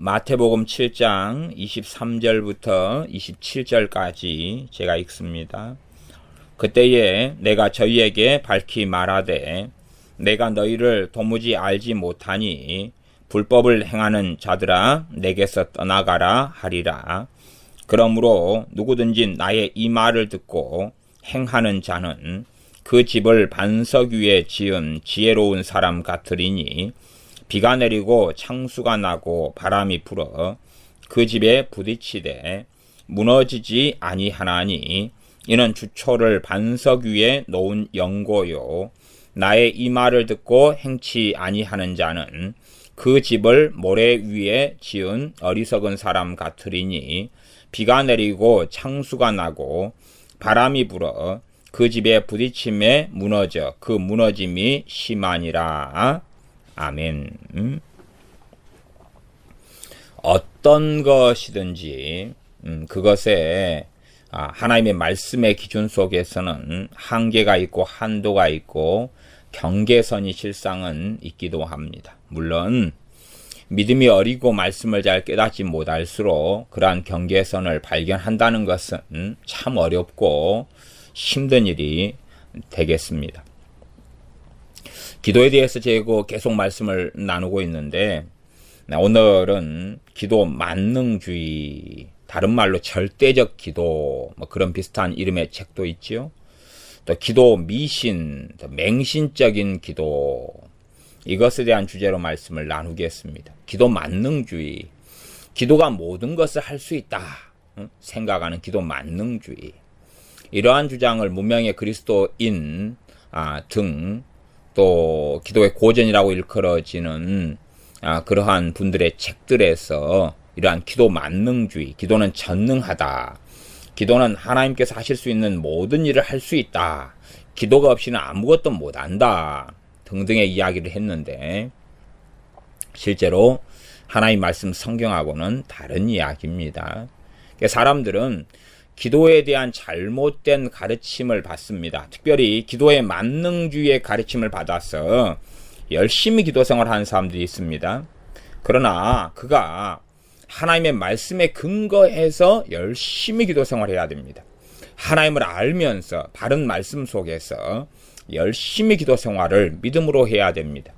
마태복음 7장 23절부터 27절까지 제가 읽습니다. 그때에 내가 저희에게 밝히 말하되 내가 너희를 도무지 알지 못하니 불법을 행하는 자들아 내게서 떠나가라 하리라. 그러므로 누구든지 나의 이 말을 듣고 행하는 자는 그 집을 반석 위에 지은 지혜로운 사람 같으리니 비가 내리고 창수가 나고 바람이 불어 그 집에 부딪히되 무너지지 아니하나니 이는 주초를 반석 위에 놓은 영고요. 나의 이 말을 듣고 행치 아니하는 자는 그 집을 모래 위에 지은 어리석은 사람 같으리니 비가 내리고 창수가 나고 바람이 불어 그 집에 부딪힘에 무너져 그 무너짐이 심하니라. 아멘. 어떤 것이든지 그것에 하나님의 말씀의 기준 속에서는 한계가 있고 한도가 있고 경계선이 실상은 있기도 합니다. 물론 믿음이 어리고 말씀을 잘 깨닫지 못할수록 그러한 경계선을 발견한다는 것은 참 어렵고 힘든 일이 되겠습니다. 기도에 대해서 제가 계속 말씀을 나누고 있는데 오늘은 기도 만능주의, 다른 말로 절대적 기도, 그런 비슷한 이름의 책도 있지요. 또 기도 미신, 맹신적인 기도, 이것에 대한 주제로 말씀을 나누겠습니다. 기도 만능주의, 기도가 모든 것을 할 수 있다 생각하는 기도 만능주의, 이러한 주장을 문명의 그리스도인 등 또 기도의 고전이라고 일컬어지는 그러한 분들의 책들에서 이러한 기도 만능주의, 기도는 전능하다, 기도는 하나님께서 하실 수 있는 모든 일을 할 수 있다, 기도가 없이는 아무것도 못한다 등등의 이야기를 했는데 실제로 하나님 말씀 성경하고는 다른 이야기입니다. 사람들은 기도에 대한 잘못된 가르침을 받습니다. 특별히 기도의 만능주의의 가르침을 받아서 열심히 기도 생활하는 사람들이 있습니다. 그러나 그가 하나님의 말씀에 근거해서 열심히 기도 생활해야 됩니다. 하나님을 알면서 바른 말씀 속에서 열심히 기도 생활을 믿음으로 해야 됩니다.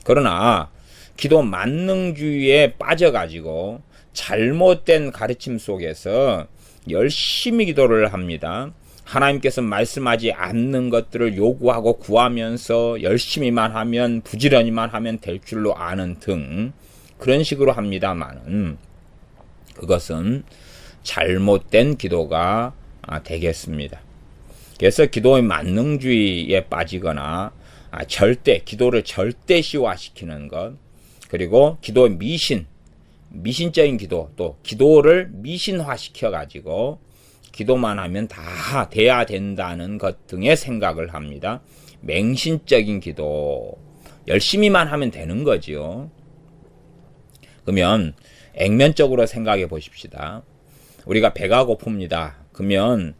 그러나 기도 만능주의에 빠져가지고 잘못된 가르침 속에서 열심히 기도를 합니다. 하나님께서 말씀하지 않는 것들을 요구하고 구하면서 열심히만 하면, 부지런히만 하면 될 줄로 아는 등 그런 식으로 합니다만은 그것은 잘못된 기도가 되겠습니다. 그래서 기도의 만능주의에 빠지거나 기도를 절대시화시키는 것, 그리고 기도의 미신적인 기도, 또 기도를 미신화시켜가지고 기도만 하면 다 돼야 된다는 것 등의 생각을 합니다. 맹신적인 기도, 열심히만 하면 되는 거지요. 그러면 액면적으로 생각해 보십시다. 우리가 배가 고픕니다. 그러면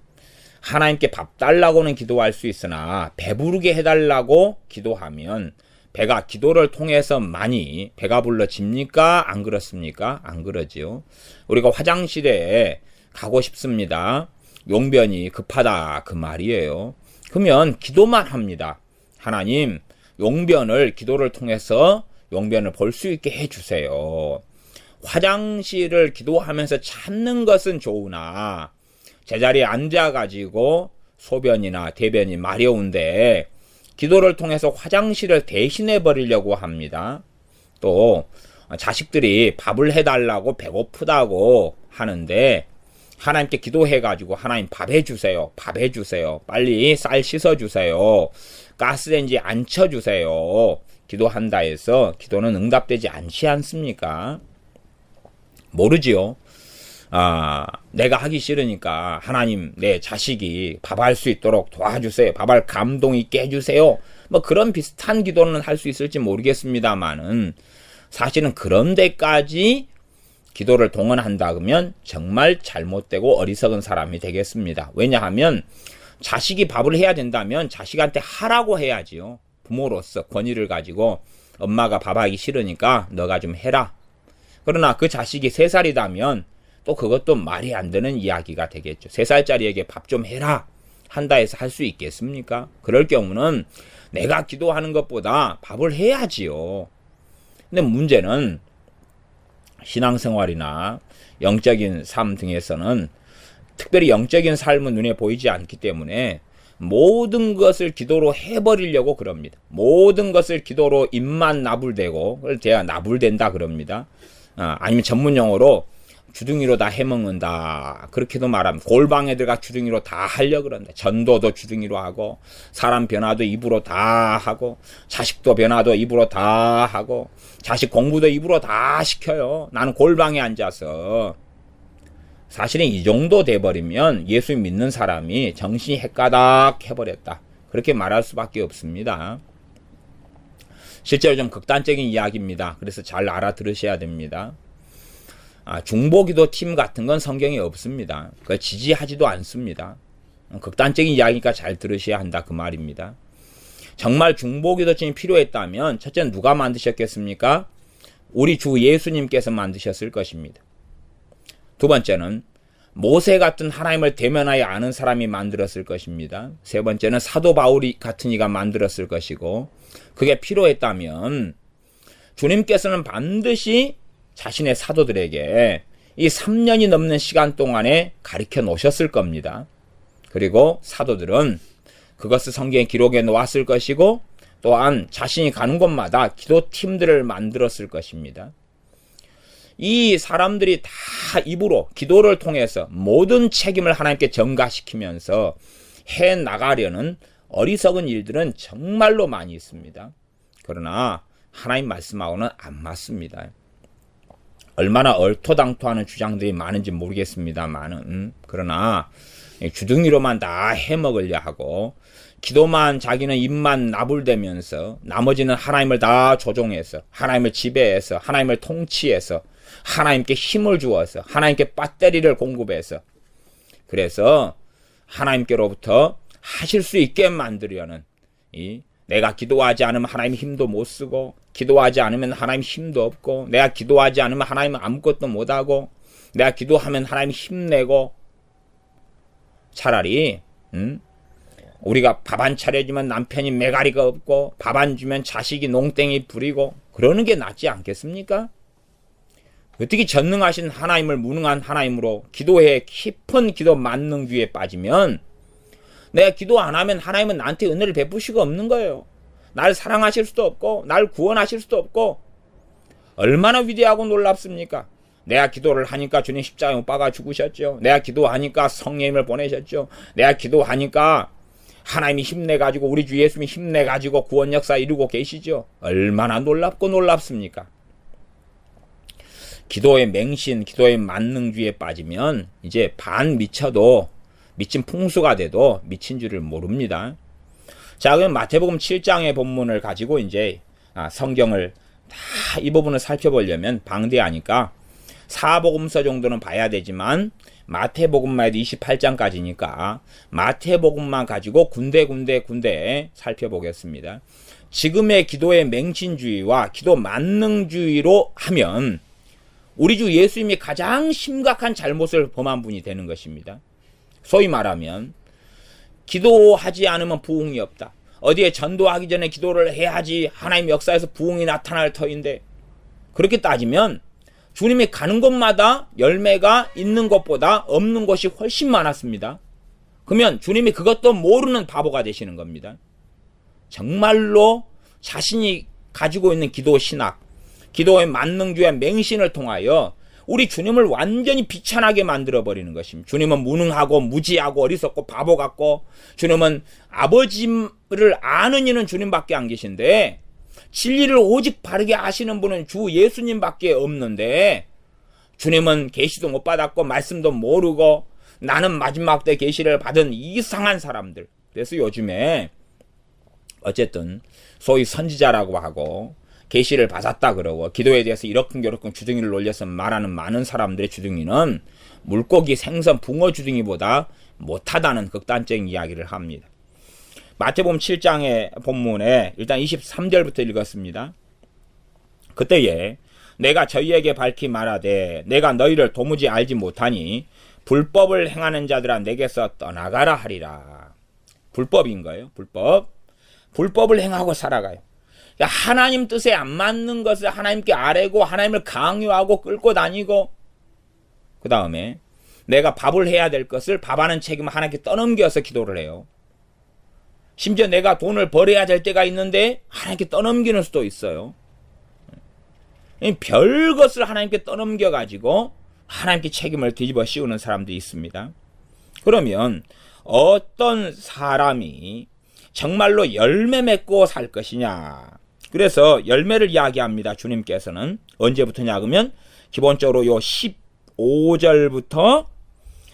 하나님께 밥 달라고는 기도할 수 있으나 배부르게 해달라고 기도하면 배가 기도를 통해서 많이 배가 불러집니까? 안 그렇습니까? 안 그러지요. 우리가 화장실에 가고 싶습니다. 용변이 급하다 그 말이에요. 그러면 기도만 합니다. 하나님, 용변을 기도를 통해서 용변을 볼 수 있게 해주세요. 화장실을 기도하면서 찾는 것은 좋으나 제자리에 앉아가지고 소변이나 대변이 마려운데 기도를 통해서 화장실을 대신해 버리려고 합니다. 또 자식들이 밥을 해달라고 배고프다고 하는데 하나님께 기도해가지고 하나님 밥 해주세요. 밥 해주세요. 빨리 쌀 씻어주세요. 가스레인지 안 쳐주세요. 기도한다 해서 기도는 응답되지 않지 않습니까? 모르지요. 내가 하기 싫으니까 하나님 내 자식이 밥할 수 있도록 도와주세요. 밥할 감동 있게 해주세요. 그런 비슷한 기도는 할 수 있을지 모르겠습니다만은 사실은 그런 데까지 기도를 동원한다 그러면 정말 잘못되고 어리석은 사람이 되겠습니다. 왜냐하면 자식이 밥을 해야 된다면 자식한테 하라고 해야지요. 부모로서 권위를 가지고 엄마가 밥하기 싫으니까 너가 좀 해라. 그러나 그 자식이 3살이다면 또 그것도 말이 안 되는 이야기가 되겠죠. 3살짜리에게 밥 좀 해라 한다 해서 할 수 있겠습니까? 그럴 경우는 내가 기도하는 것보다 밥을 해야지요. 근데 문제는 신앙생활이나 영적인 삶 등에서는 특별히 영적인 삶은 눈에 보이지 않기 때문에 모든 것을 기도로 해버리려고 그럽니다. 모든 것을 기도로 입만 나불대고 그걸 제가 나불댄다 그럽니다. 아니면 전문 용어로 주둥이로 다 해먹는다 그렇게도 말합니다. 골방에 들어가 주둥이로 다 하려고 그런다. 전도도 주둥이로 하고 사람 변화도 입으로 다 하고 자식도 변화도 입으로 다 하고 자식 공부도 입으로 다 시켜요. 나는 골방에 앉아서. 사실은 이 정도 돼버리면 예수 믿는 사람이 정신이 헷가닥 해버렸다 그렇게 말할 수밖에 없습니다. 실제로 좀 극단적인 이야기입니다. 그래서 잘 알아들으셔야 됩니다. 중보기도 팀 같은 건 성경에 없습니다. 그걸 지지하지도 않습니다. 극단적인 이야기니까 잘 들으셔야 한다 그 말입니다. 정말 중보기도 팀이 필요했다면 첫째는 누가 만드셨겠습니까? 우리 주 예수님께서 만드셨을 것입니다. 두 번째는 모세 같은 하나님을 대면하여 아는 사람이 만들었을 것입니다. 세 번째는 사도 바울이 같은 이가 만들었을 것이고 그게 필요했다면 주님께서는 반드시 자신의 사도들에게 이 3년이 넘는 시간 동안에 가르쳐 놓으셨을 겁니다. 그리고 사도들은 그것을 성경에 기록해 놓았을 것이고 또한 자신이 가는 곳마다 기도팀들을 만들었을 것입니다. 이 사람들이 다 입으로 기도를 통해서 모든 책임을 하나님께 전가시키면서 해나가려는 어리석은 일들은 정말로 많이 있습니다. 그러나 하나님 말씀하고는 안 맞습니다. 얼마나 얼토당토하는 주장들이 많은지 모르겠습니다만은 그러나 주둥이로만 다 해먹으려 하고 기도만 자기는 입만 나불대면서 나머지는 하나님을 다 조종해서 하나님을 지배해서 하나님을 통치해서 하나님께 힘을 주어서 하나님께 배터리를 공급해서 그래서 하나님께로부터 하실 수 있게 만들려는 내가 기도하지 않으면 하나님 힘도 못 쓰고 기도하지 않으면 하나님 힘도 없고 내가 기도하지 않으면 하나님은 아무것도 못하고 내가 기도하면 하나님 힘내고 차라리 우리가 밥 안 차려주면 남편이 매가리가 없고 밥 안 주면 자식이 농땡이 부리고 그러는 게 낫지 않겠습니까? 어떻게 전능하신 하나님을 무능한 하나님으로 기도에 깊은 기도 만능주의에 빠지면 내가 기도 안 하면 하나님은 나한테 은혜를 베푸시고 없는 거예요. 날 사랑하실 수도 없고 날 구원하실 수도 없고 얼마나 위대하고 놀랍습니까? 내가 기도를 하니까 주님 십자가에 못 박아 죽으셨죠. 내가 기도하니까 성령님을 보내셨죠. 내가 기도하니까 하나님이 힘내가지고 우리 주 예수님이 힘내가지고 구원 역사 이루고 계시죠. 얼마나 놀랍고 놀랍습니까? 기도의 맹신, 기도의 만능주의에 빠지면 이제 반 미쳐도 미친 풍수가 돼도 미친 줄을 모릅니다. 자, 그럼 마태복음 7장의 본문을 가지고 이제 성경을 다 이 부분을 살펴보려면 방대하니까 사복음서 정도는 봐야 되지만 마태복음만 해도 28장까지니까 마태복음만 가지고 군데 살펴보겠습니다. 지금의 기도의 맹신주의와 기도 만능주의로 하면 우리 주 예수님이 가장 심각한 잘못을 범한 분이 되는 것입니다. 소위 말하면 기도하지 않으면 부흥이 없다. 어디에 전도하기 전에 기도를 해야지 하나님 역사에서 부흥이 나타날 터인데 그렇게 따지면 주님이 가는 곳마다 열매가 있는 것보다 없는 것이 훨씬 많았습니다. 그러면 주님이 그것도 모르는 바보가 되시는 겁니다. 정말로 자신이 가지고 있는 기도 신학, 기도의 만능주의 맹신을 통하여 우리 주님을 완전히 비천하게 만들어버리는 것입니다. 주님은 무능하고 무지하고 어리석고 바보 같고 주님은 아버지를 아는 이는 주님밖에 안 계신데 진리를 오직 바르게 아시는 분은 주 예수님밖에 없는데 주님은 계시도 못 받았고 말씀도 모르고 나는 마지막 때 계시를 받은 이상한 사람들. 그래서 요즘에 어쨌든 소위 선지자라고 하고 계시를 받았다 그러고 기도에 대해서 이러쿵저러쿵 주둥이를 놀려서 말하는 많은 사람들의 주둥이는 물고기, 생선, 붕어 주둥이보다 못하다는 극단적인 이야기를 합니다. 마태복음 7장의 본문에 일단 23절부터 읽었습니다. 그때에 내가 저희에게 밝히 말하되 내가 너희를 도무지 알지 못하니 불법을 행하는 자들아 내게서 떠나가라 하리라. 불법인 거예요. 불법을 행하고 살아가요. 하나님 뜻에 안 맞는 것을 하나님께 아뢰고 하나님을 강요하고 끌고 다니고, 그 다음에 내가 밥을 해야 될 것을 밥하는 책임을 하나님께 떠넘겨서 기도를 해요. 심지어 내가 돈을 벌어야 될 때가 있는데 하나님께 떠넘기는 수도 있어요. 별 것을 하나님께 떠넘겨가지고 하나님께 책임을 뒤집어 씌우는 사람도 있습니다. 그러면 어떤 사람이 정말로 열매 맺고 살 것이냐. 그래서 열매를 이야기합니다. 주님께서는 언제부터냐 그러면 기본적으로 요 15절부터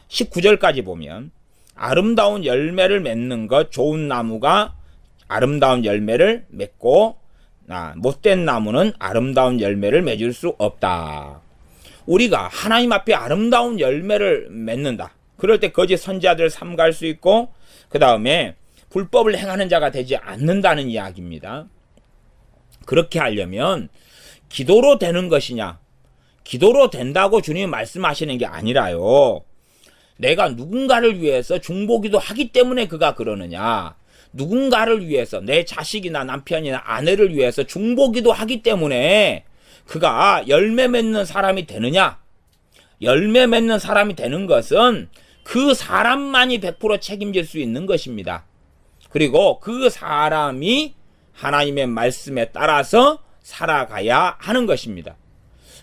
19절까지 보면 아름다운 열매를 맺는 것, 좋은 나무가 아름다운 열매를 맺고 못된 나무는 아름다운 열매를 맺을 수 없다. 우리가 하나님 앞에 아름다운 열매를 맺는다. 그럴 때 거짓 선지자들을 삼가할 수 있고, 그 다음에 불법을 행하는 자가 되지 않는다는 이야기입니다. 그렇게 하려면 기도로 되는 것이냐? 기도로 된다고 주님이 말씀하시는 게 아니라요. 내가 누군가를 위해서 중보기도 하기 때문에 그가 그러느냐? 누군가를 위해서, 내 자식이나 남편이나 아내를 위해서 중보기도 하기 때문에 그가 열매 맺는 사람이 되느냐? 열매 맺는 사람이 되는 것은 그 사람만이 100% 책임질 수 있는 것입니다. 그리고 그 사람이 하나님의 말씀에 따라서 살아가야 하는 것입니다.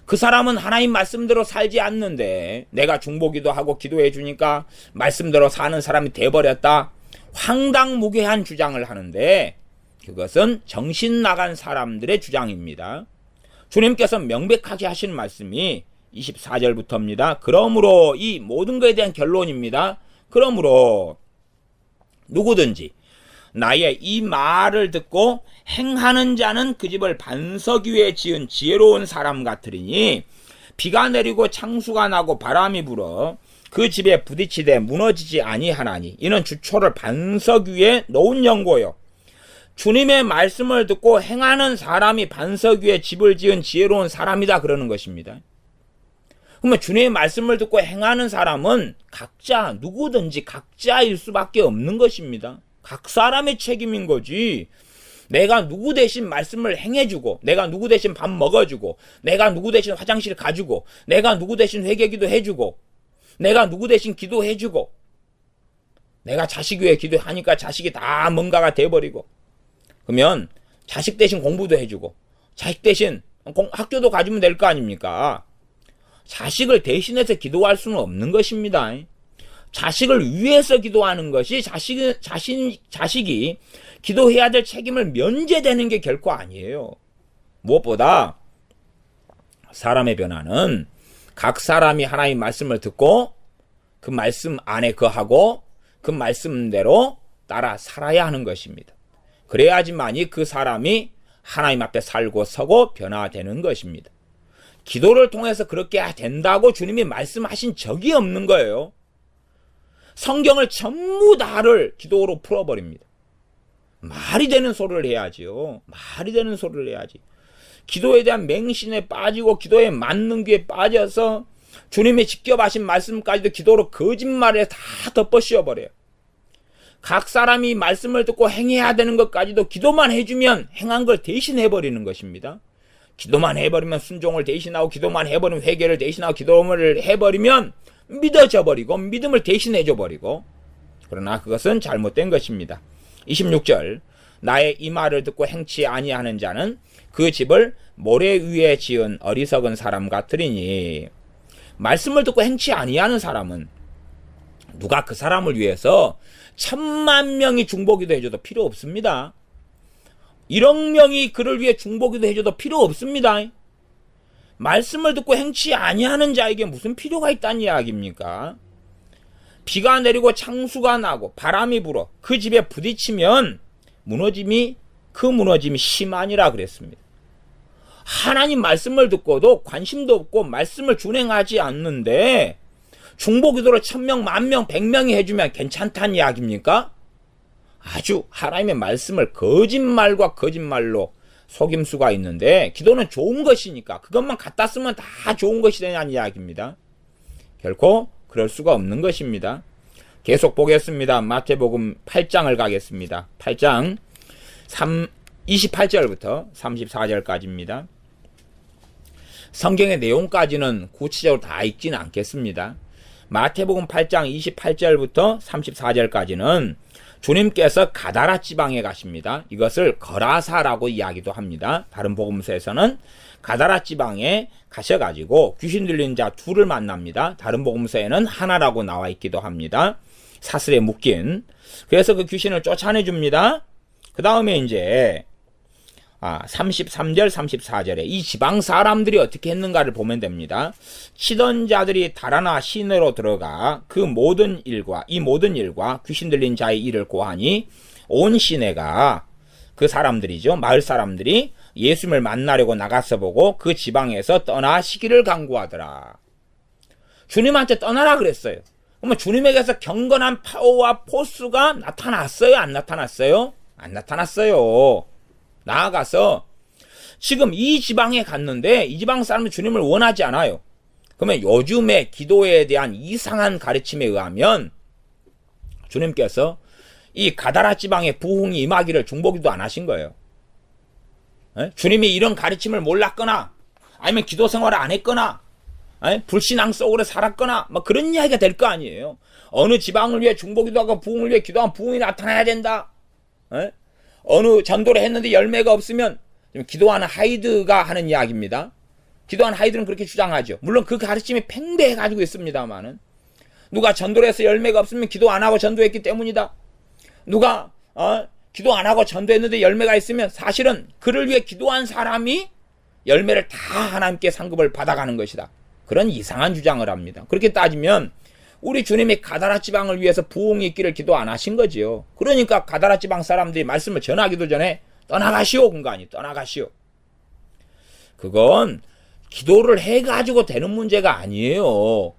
그 사람은 하나님 말씀대로 살지 않는데 내가 중보기도 하고 기도해 주니까 말씀대로 사는 사람이 돼버렸다. 황당무계한 주장을 하는데 그것은 정신 나간 사람들의 주장입니다. 주님께서 명백하게 하신 말씀이 24절부터입니다. 그러므로 이 모든 것에 대한 결론입니다. 그러므로 누구든지 나의 이 말을 듣고 행하는 자는 그 집을 반석 위에 지은 지혜로운 사람 같으리니 비가 내리고 창수가 나고 바람이 불어 그 집에 부딪히되 무너지지 아니하나니 이는 주초를 반석 위에 놓은 연고요. 주님의 말씀을 듣고 행하는 사람이 반석 위에 집을 지은 지혜로운 사람이다 그러는 것입니다. 그러면 주님의 말씀을 듣고 행하는 사람은 각자 누구든지 각자일 수밖에 없는 것입니다. 각 사람의 책임인 거지. 내가 누구 대신 말씀을 행해주고, 내가 누구 대신 밥 먹어주고, 내가 누구 대신 화장실 가주고, 내가 누구 대신 회개기도 해주고, 내가 누구 대신 기도해주고, 내가 자식 위해 기도하니까 자식이 다 뭔가가 돼버리고, 그러면 자식 대신 공부도 해주고, 자식 대신 학교도 가주면 될 거 아닙니까? 자식을 대신해서 기도할 수는 없는 것입니다. 자식을 위해서 기도하는 것이 자식이 기도해야 될 책임을 면제되는 게 결코 아니에요. 무엇보다 사람의 변화는 각 사람이 하나님의 말씀을 듣고 그 말씀 안에 거하고 그 말씀대로 따라 살아야 하는 것입니다. 그래야지만이 그 사람이 하나님 앞에 살고 서고 변화되는 것입니다. 기도를 통해서 그렇게 된다고 주님이 말씀하신 적이 없는 거예요. 성경을 전부 다를 기도로 풀어버립니다. 말이 되는 소리를 해야지요. 말이 되는 소리를 해야지. 기도에 대한 맹신에 빠지고 기도에 맞는 귀에 빠져서 주님이 직접 하신 말씀까지도 기도로 거짓말에 다 덮어 씌워버려요. 각 사람이 말씀을 듣고 행해야 되는 것까지도 기도만 해주면 행한 걸 대신해버리는 것입니다. 기도만 해버리면 순종을 대신하고 기도만 해버리면 회개를 대신하고 기도를 해버리면 믿어져 버리고 믿음을 대신해줘 버리고, 그러나 그것은 잘못된 것입니다. 26절 나의 이 말을 듣고 행치 아니하는 자는 그 집을 모래 위에 지은 어리석은 사람 같으리니, 말씀을 듣고 행치 아니하는 사람은 누가 그 사람을 위해서 10,000,000명이 중보기도 해줘도 필요 없습니다. 1억 명이 그를 위해 중보기도 해줘도 필요 없습니다. 말씀을 듣고 행치 아니하는 자에게 무슨 필요가 있다는 이야기입니까? 비가 내리고 창수가 나고 바람이 불어 그 집에 부딪히면 그 무너짐이 심하니라 그랬습니다. 하나님 말씀을 듣고도 관심도 없고 말씀을 준행하지 않는데 중보기도를 1,000명, 10,000명, 100명이 해주면 괜찮다는 이야기입니까? 아주 하나님의 말씀을 거짓말과 거짓말로 속임수가 있는데 기도는 좋은 것이니까 그것만 갖다 쓰면 다 좋은 것이 되냐는 이야기입니다. 결코 그럴 수가 없는 것입니다. 계속 보겠습니다. 마태복음 8장을 가겠습니다. 8장 28절부터 34절까지입니다. 성경의 내용까지는 구체적으로 다 읽지는 않겠습니다. 마태복음 8장 28절부터 34절까지는 주님께서 가다라 지방에 가십니다. 이것을 거라사라고 이야기도 합니다. 다른 복음서에서는 가다라 지방에 가셔가지고 귀신 들린 자 둘을 만납니다. 다른 복음서에는 하나라고 나와 있기도 합니다. 사슬에 묶인. 그래서 그 귀신을 쫓아내줍니다. 그 다음에 이제 33절 34절에 이 지방 사람들이 어떻게 했는가를 보면 됩니다. 치던 자들이 달아나 시내로 들어가 이 모든 일과 귀신 들린 자의 일을 고하니 온 시내가 그 사람들이죠. 마을 사람들이 예수님을 만나려고 나가서 보고 그 지방에서 떠나시기를 간구하더라. 주님한테 떠나라 그랬어요. 그러면 주님에게서 경건한 파워와 포스가 나타났어요? 안 나타났어요? 안 나타났어요. 나아가서 지금 이 지방에 갔는데 이 지방 사람은 주님을 원하지 않아요. 그러면 요즘의 기도에 대한 이상한 가르침에 의하면 주님께서 이 가다라 지방에 부흥이 임하기를 중보기도 안 하신 거예요. 주님이 이런 가르침을 몰랐거나 아니면 기도 생활을 안 했거나 불신앙 속으로 살았거나 그런 이야기가 될 거 아니에요. 어느 지방을 위해 중보기도 하고 부흥을 위해 기도한 부흥이 나타나야 된다. 어느 전도를 했는데 열매가 없으면 기도하는 하이드가 하는 이야기입니다. 기도하는 하이드는 그렇게 주장하죠. 물론 그 가르침이 팽배해 가지고 있습니다만은 누가 전도를 해서 열매가 없으면 기도 안 하고 전도했기 때문이다. 누가 기도 안 하고 전도했는데 열매가 있으면 사실은 그를 위해 기도한 사람이 열매를 다 하나님께 상급을 받아가는 것이다. 그런 이상한 주장을 합니다. 그렇게 따지면 우리 주님이 가다라 지방을 위해서 부흥이 있기를 기도 안 하신 거지요. 그러니까 가다라 지방 사람들이 말씀을 전하기도 전에 떠나가시오 근간이 떠나가시오. 그건 기도를 해가지고 되는 문제가 아니에요.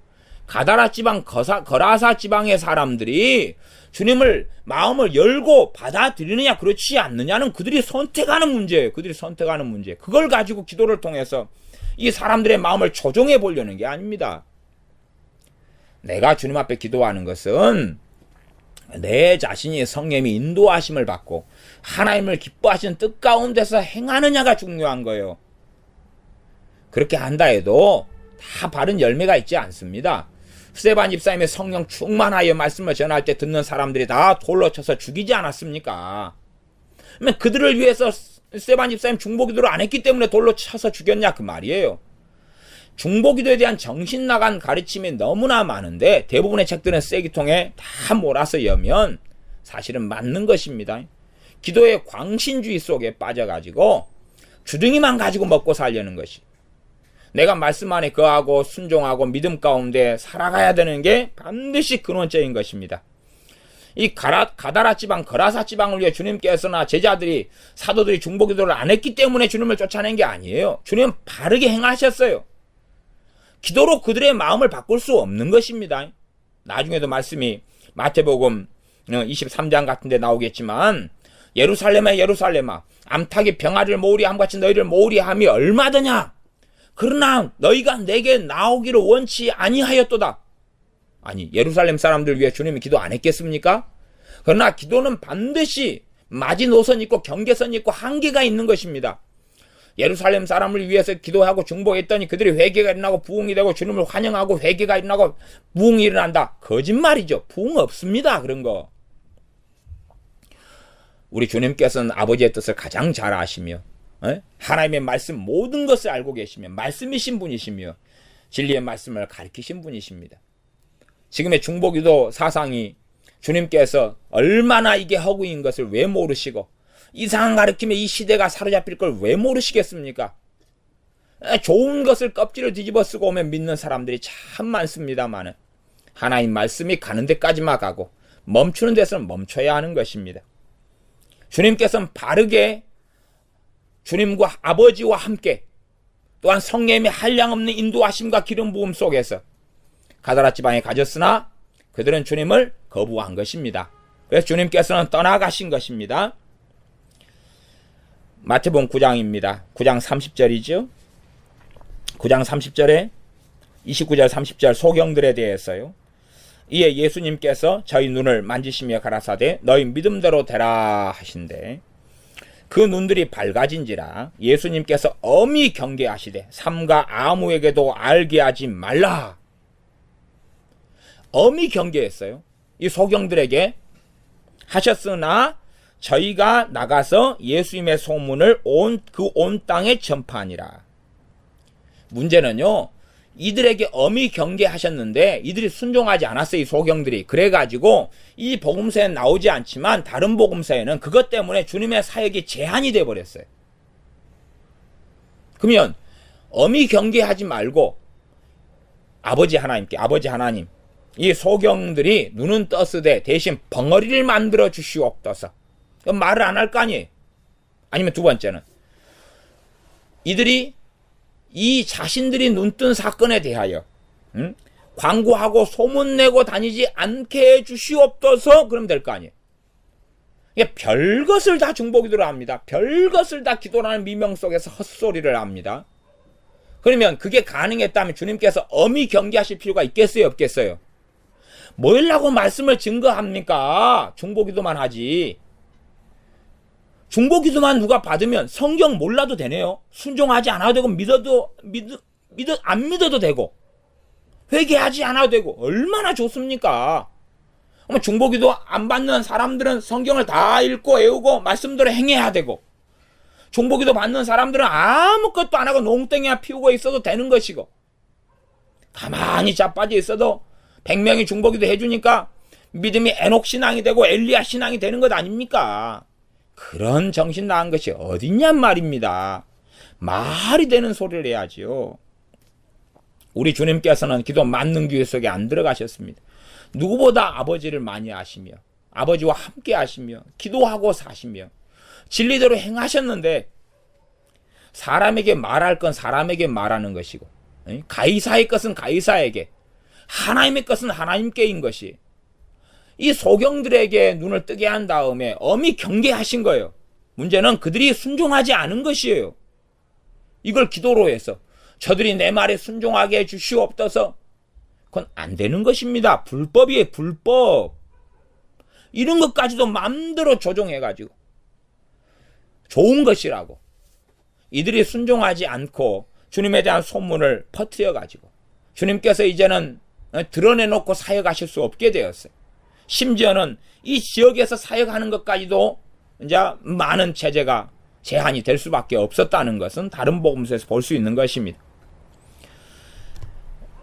가다라 지방 거라사 지방의 사람들이 주님을 마음을 열고 받아들이느냐 그렇지 않느냐는 그들이 선택하는 문제예요. 그들이 선택하는 문제. 그걸 가지고 기도를 통해서 이 사람들의 마음을 조종해 보려는 게 아닙니다. 내가 주님 앞에 기도하는 것은 내 자신이 성령의 인도하심을 받고 하나님을 기뻐하시는 뜻 가운데서 행하느냐가 중요한 거예요. 그렇게 한다 해도 다 바른 열매가 있지 않습니다. 스데반 집사님의 성령 충만하여 말씀을 전할 때 듣는 사람들이 다 돌로 쳐서 죽이지 않았습니까? 그러면 그들을 위해서 스데반 집사님 중보기도를 안 했기 때문에 돌로 쳐서 죽였냐 그 말이에요. 중보기도에 대한 정신 나간 가르침이 너무나 많은데 대부분의 책들은 쓰레기통에 다 몰아서 여면 사실은 맞는 것입니다. 기도의 광신주의 속에 빠져가지고 주둥이만 가지고 먹고 살려는 것이. 내가 말씀 안에 거하고 순종하고 믿음 가운데 살아가야 되는 게 반드시 근원적인 것입니다. 이 가다라 지방, 거라사 지방을 위해 주님께서나 제자들이 사도들이 중보기도를 안 했기 때문에 주님을 쫓아낸 게 아니에요. 주님은 바르게 행하셨어요. 기도로 그들의 마음을 바꿀 수 없는 것입니다. 나중에도 말씀이 마태복음 23장 같은 데 나오겠지만 예루살렘아 예루살렘아 암탉이 병아리를 모으리 함같이 너희를 모으리 함이 얼마더냐. 그러나 너희가 내게 나오기를 원치 아니하였도다. 아니 예루살렘 사람들 위해 주님이 기도 안 했겠습니까? 그러나 기도는 반드시 마지노선이 있고 경계선이 있고 한계가 있는 것입니다. 예루살렘 사람을 위해서 기도하고 중보했더니 그들이 회개가 일어나고 부흥이 되고 주님을 환영하고 회개가 일어나고 부흥이 일어난다. 거짓말이죠. 부흥 없습니다. 그런 거. 우리 주님께서는 아버지의 뜻을 가장 잘 아시며 하나님의 말씀 모든 것을 알고 계시며 말씀이신 분이시며 진리의 말씀을 가르치신 분이십니다. 지금의 중보기도 사상이 주님께서 얼마나 이게 허구인 것을 왜 모르시고 이상한 가르침에 이 시대가 사로잡힐 걸 왜 모르시겠습니까? 좋은 것을 껍질을 뒤집어 쓰고 오면 믿는 사람들이 참 많습니다만 하나님 말씀이 가는 데까지만 가고 멈추는 데서는 멈춰야 하는 것입니다. 주님께서는 바르게 주님과 아버지와 함께 또한 성령의 한량없는 인도하심과 기름 부음 속에서 가다라 지방에 가졌으나 그들은 주님을 거부한 것입니다. 그래서 주님께서는 떠나가신 것입니다. 마태복음 9장입니다. 9장 30절이죠. 9장 30절에 29절 30절 소경들에 대해서요. 이에 예수님께서 저희 눈을 만지시며 가라사대 너희 믿음대로 되라 하신대 그 눈들이 밝아진지라 예수님께서 엄히 경계하시되 삼가 아무에게도 알게 하지 말라. 엄히 경계했어요. 이 소경들에게 하셨으나 저희가 나가서 예수님의 소문을 그 온 땅에 전파하니라. 문제는요, 이들에게 엄히 경계하셨는데 이들이 순종하지 않았어요. 이 소경들이. 그래가지고 이 복음서에 나오지 않지만 다른 복음서에는 그것 때문에 주님의 사역이 제한이 돼버렸어요. 그러면 엄히 경계하지 말고 아버지 하나님 이 소경들이 눈은 떴으되 대신 벙어리를 만들어 주시옵소서. 말을 안 할 거 아니에요. 아니면 두 번째는 이들이 이 자신들이 눈뜬 사건에 대하여 광고하고 소문내고 다니지 않게 해주시옵소서. 그러면 될 거 아니에요. 별것을 다 중보기도를 합니다. 별것을 다 기도라는 미명 속에서 헛소리를 합니다. 그러면 그게 가능했다면 주님께서 엄히 경계하실 필요가 있겠어요, 없겠어요? 뭐라고 말씀을 증거합니까? 중보기도만 하지. 중보기도만 누가 받으면 성경 몰라도 되네요. 순종하지 않아도 되고 안 믿어도 되고 회개하지 않아도 되고 얼마나 좋습니까? 중보기도 안 받는 사람들은 성경을 다 읽고 외우고 말씀대로 행해야 되고 중보기도 받는 사람들은 아무것도 안 하고 농땡이나 피우고 있어도 되는 것이고 가만히 자빠져 있어도 100명이 중보기도 해주니까 믿음이 에녹 신앙이 되고 엘리야 신앙이 되는 것 아닙니까? 그런 정신 나간 것이 어딨냔 말입니다. 말이 되는 소리를 해야지요. 우리 주님께서는 기도 만능 교회 속에 안 들어가셨습니다. 누구보다 아버지를 많이 아시며 아버지와 함께 하시며 기도하고 사시며 진리대로 행하셨는데 사람에게 말할 건 사람에게 말하는 것이고 가이사의 것은 가이사에게 하나님의 것은 하나님께인 것이 이 소경들에게 눈을 뜨게 한 다음에 엄히 경계하신 거예요. 문제는 그들이 순종하지 않은 것이에요. 이걸 기도로 해서 저들이 내 말에 순종하게 해주시옵소서. 그건 안 되는 것입니다. 불법이에요. 불법. 이런 것까지도 마음대로 조종해가지고 좋은 것이라고 이들이 순종하지 않고 주님에 대한 소문을 퍼뜨려가지고 주님께서 이제는 드러내놓고 사역하실 수 없게 되었어요. 심지어는 이 지역에서 사역하는 것까지도 이제 많은 체제가 제한이 될 수밖에 없었다는 것은 다른 복음서에서 볼 수 있는 것입니다.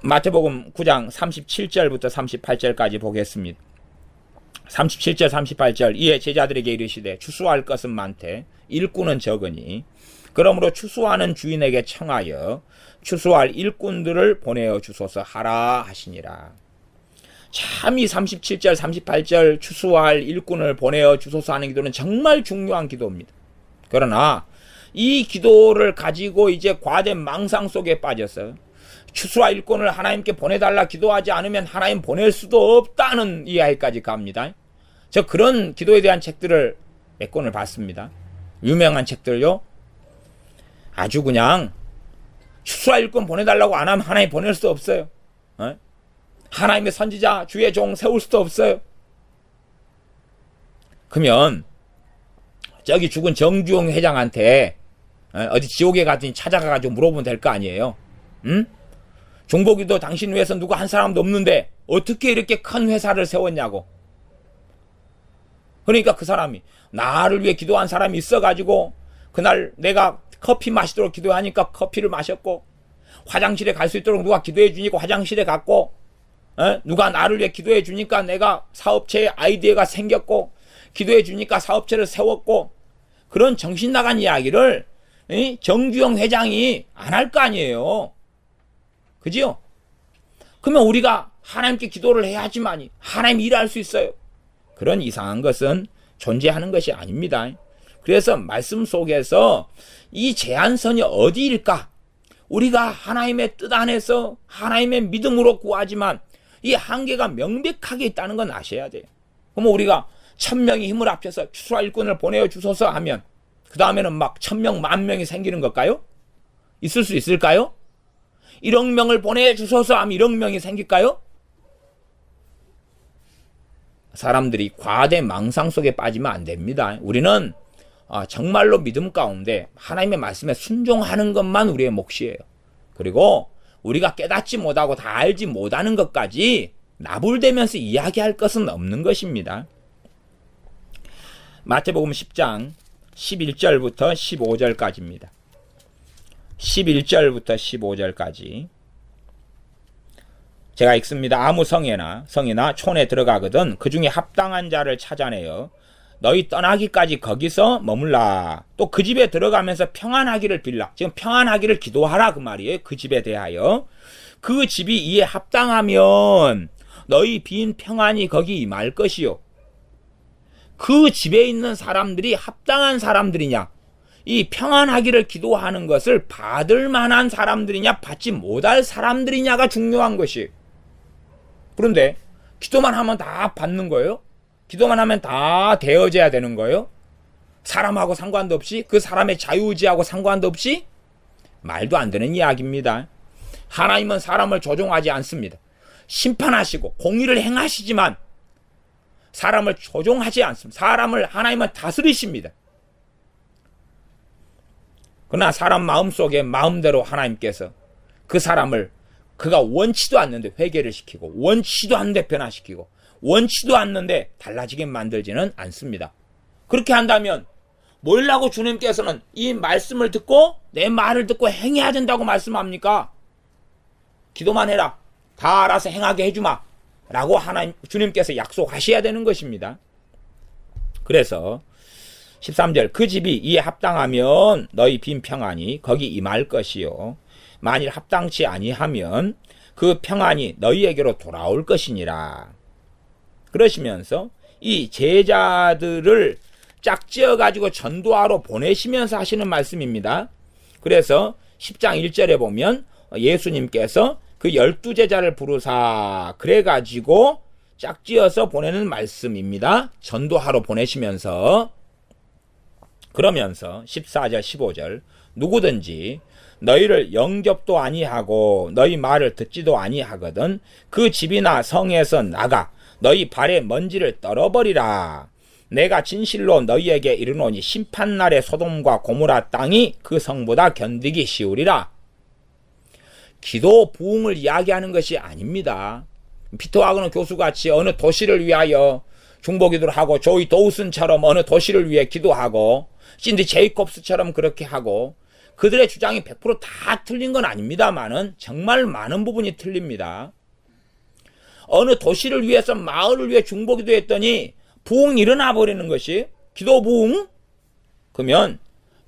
마태복음 9장 37절부터 38절까지 보겠습니다. 37절 38절 이에 제자들에게 이르시되 추수할 것은 많되 일꾼은 적으니 그러므로 추수하는 주인에게 청하여 추수할 일꾼들을 보내어 주소서 하라 하시니라. 참 이 37절 38절 추수할 일꾼을 보내어 주소서 하는 기도는 정말 중요한 기도입니다. 그러나 이 기도를 가지고 이제 과대 망상 속에 빠졌어요. 추수할 일꾼을 하나님께 보내달라 기도하지 않으면 하나님 보낼 수도 없다는 이야기까지 갑니다. 저 그런 기도에 대한 책들을 몇 권을 봤습니다. 유명한 책들요. 아주 그냥 추수할 일꾼 보내달라고 안 하면 하나님 보낼 수 없어요. 하나님의 선지자 주의 종 세울 수도 없어요. 그러면 저기 죽은 정주영 회장한테 어디 지옥에 가더니 찾아가가지고 물어보면 될 거 아니에요. 응? 중보기도 당신 위해서 누구 한 사람도 없는데 어떻게 이렇게 큰 회사를 세웠냐고. 그러니까 그 사람이 나를 위해 기도한 사람이 있어가지고 그날 내가 커피 마시도록 기도하니까 커피를 마셨고 화장실에 갈 수 있도록 누가 기도해 주니까 화장실에 갔고 누가 나를 위해 기도해 주니까 내가 사업체에 아이디어가 생겼고 기도해 주니까 사업체를 세웠고 그런 정신 나간 이야기를 정주영 회장이 안 할 거 아니에요. 그지요? 그러면 우리가 하나님께 기도를 해야지만이 하나님이 일할 수 있어요. 그런 이상한 것은 존재하는 것이 아닙니다. 그래서 말씀 속에서 이 제한선이 어디일까? 우리가 하나님의 뜻 안에서 하나님의 믿음으로 구하지만 이 한계가 명백하게 있다는 건 아셔야 돼요. 그러면 우리가 1000명이 힘을 합쳐서 추수할 일꾼을 보내어 주소서 하면 그 다음에는 막 1000명, 10,000명이 생기는 걸까요? 있을 수 있을까요? 1억 명을 보내주셔서 하면 1억 명이 생길까요? 사람들이 과대 망상 속에 빠지면 안 됩니다. 우리는 정말로 믿음 가운데 하나님의 말씀에 순종하는 것만 우리의 몫이에요. 그리고 우리가 깨닫지 못하고 다 알지 못하는 것까지 나불대면서 이야기할 것은 없는 것입니다. 마태복음 10장 11절부터 15절까지입니다. 11절부터 15절까지 제가 읽습니다. 아무 성이나 촌에 들어가거든 그 중에 합당한 자를 찾아내어 너희 떠나기까지 거기서 머물라. 또 그 집에 들어가면서 평안하기를 빌라. 지금 평안하기를 기도하라 그 말이에요. 그 집에 대하여. 그 집이 이에 합당하면 너희 빈 평안이 거기 임할 것이요. 그 집에 있는 사람들이 합당한 사람들이냐, 이 평안하기를 기도하는 것을 받을 만한 사람들이냐, 받지 못할 사람들이냐가 중요한 것이. 그런데 기도만 하면 다 받는 거예요? 기도만 하면 다 되어져야 되는 거예요? 사람하고 상관도 없이, 그 사람의 자유의지하고 상관도 없이? 말도 안 되는 이야기입니다. 하나님은 사람을 조종하지 않습니다. 심판하시고 공의를 행하시지만 사람을 조종하지 않습니다. 사람을 하나님은 다스리십니다. 그러나 사람 마음속에 마음대로 하나님께서 그 사람을 그가 원치도 않는데 회개를 시키고 원치도 않는데 변화시키고 원치도 않는데 달라지게 만들지는 않습니다. 그렇게 한다면 뭐라고 주님께서는 이 말씀을 듣고 내 말을 듣고 행해야 된다고 말씀합니까? 기도만 해라. 다 알아서 행하게 해주마. 라고 하나님 주님께서 약속하셔야 되는 것입니다. 그래서 13절 그 집이 이에 합당하면 너희 빈 평안이 거기 임할 것이요 만일 합당치 아니하면 그 평안이 너희에게로 돌아올 것이니라. 그러시면서 이 제자들을 짝지어 가지고 전도하러 보내시면서 하시는 말씀입니다. 그래서 10장 1절에 보면 예수님께서 그 12제자를 부르사 그래가지고 짝지어서 보내는 말씀입니다. 전도하러 보내시면서. 그러면서 14절 15절 누구든지 너희를 영접도 아니하고 너희 말을 듣지도 아니하거든 그 집이나 성에서 나가 너희 발의 먼지를 떨어버리라. 내가 진실로 너희에게 이르노니 심판날에 소돔과 고모라 땅이 그 성보다 견디기 쉬우리라. 기도 부흥을 이야기하는 것이 아닙니다. 피터와그너 교수같이 어느 도시를 위하여 중보기도를 하고 조이 도우슨처럼 어느 도시를 위해 기도하고 신디 제이콥스처럼 그렇게 하고 그들의 주장이 100%다 틀린 건 아닙니다만은 정말 많은 부분이 틀립니다. 어느 도시를 위해서 마을을 위해 중보기도 했더니 부흥이 일어나 버리는 것이 기도 부흥? 그러면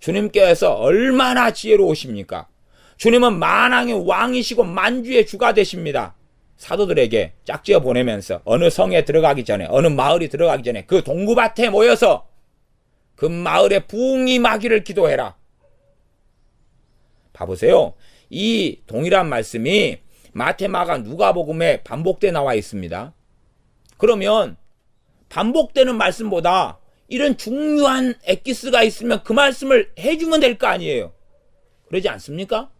주님께서 얼마나 지혜로우십니까? 주님은 만왕의 왕이시고 만주의 주가 되십니다. 사도들에게 짝지어 보내면서 어느 성에 들어가기 전에 어느 마을이 들어가기 전에 그 동구밭에 모여서 그 마을에 부흥이 임하기를 기도해라. 봐보세요. 이 동일한 말씀이 마태, 마가, 누가복음에 반복돼 나와 있습니다. 그러면 반복되는 말씀보다 이런 중요한 엑기스가 있으면 그 말씀을 해주면 될 거 아니에요. 그러지 않습니까?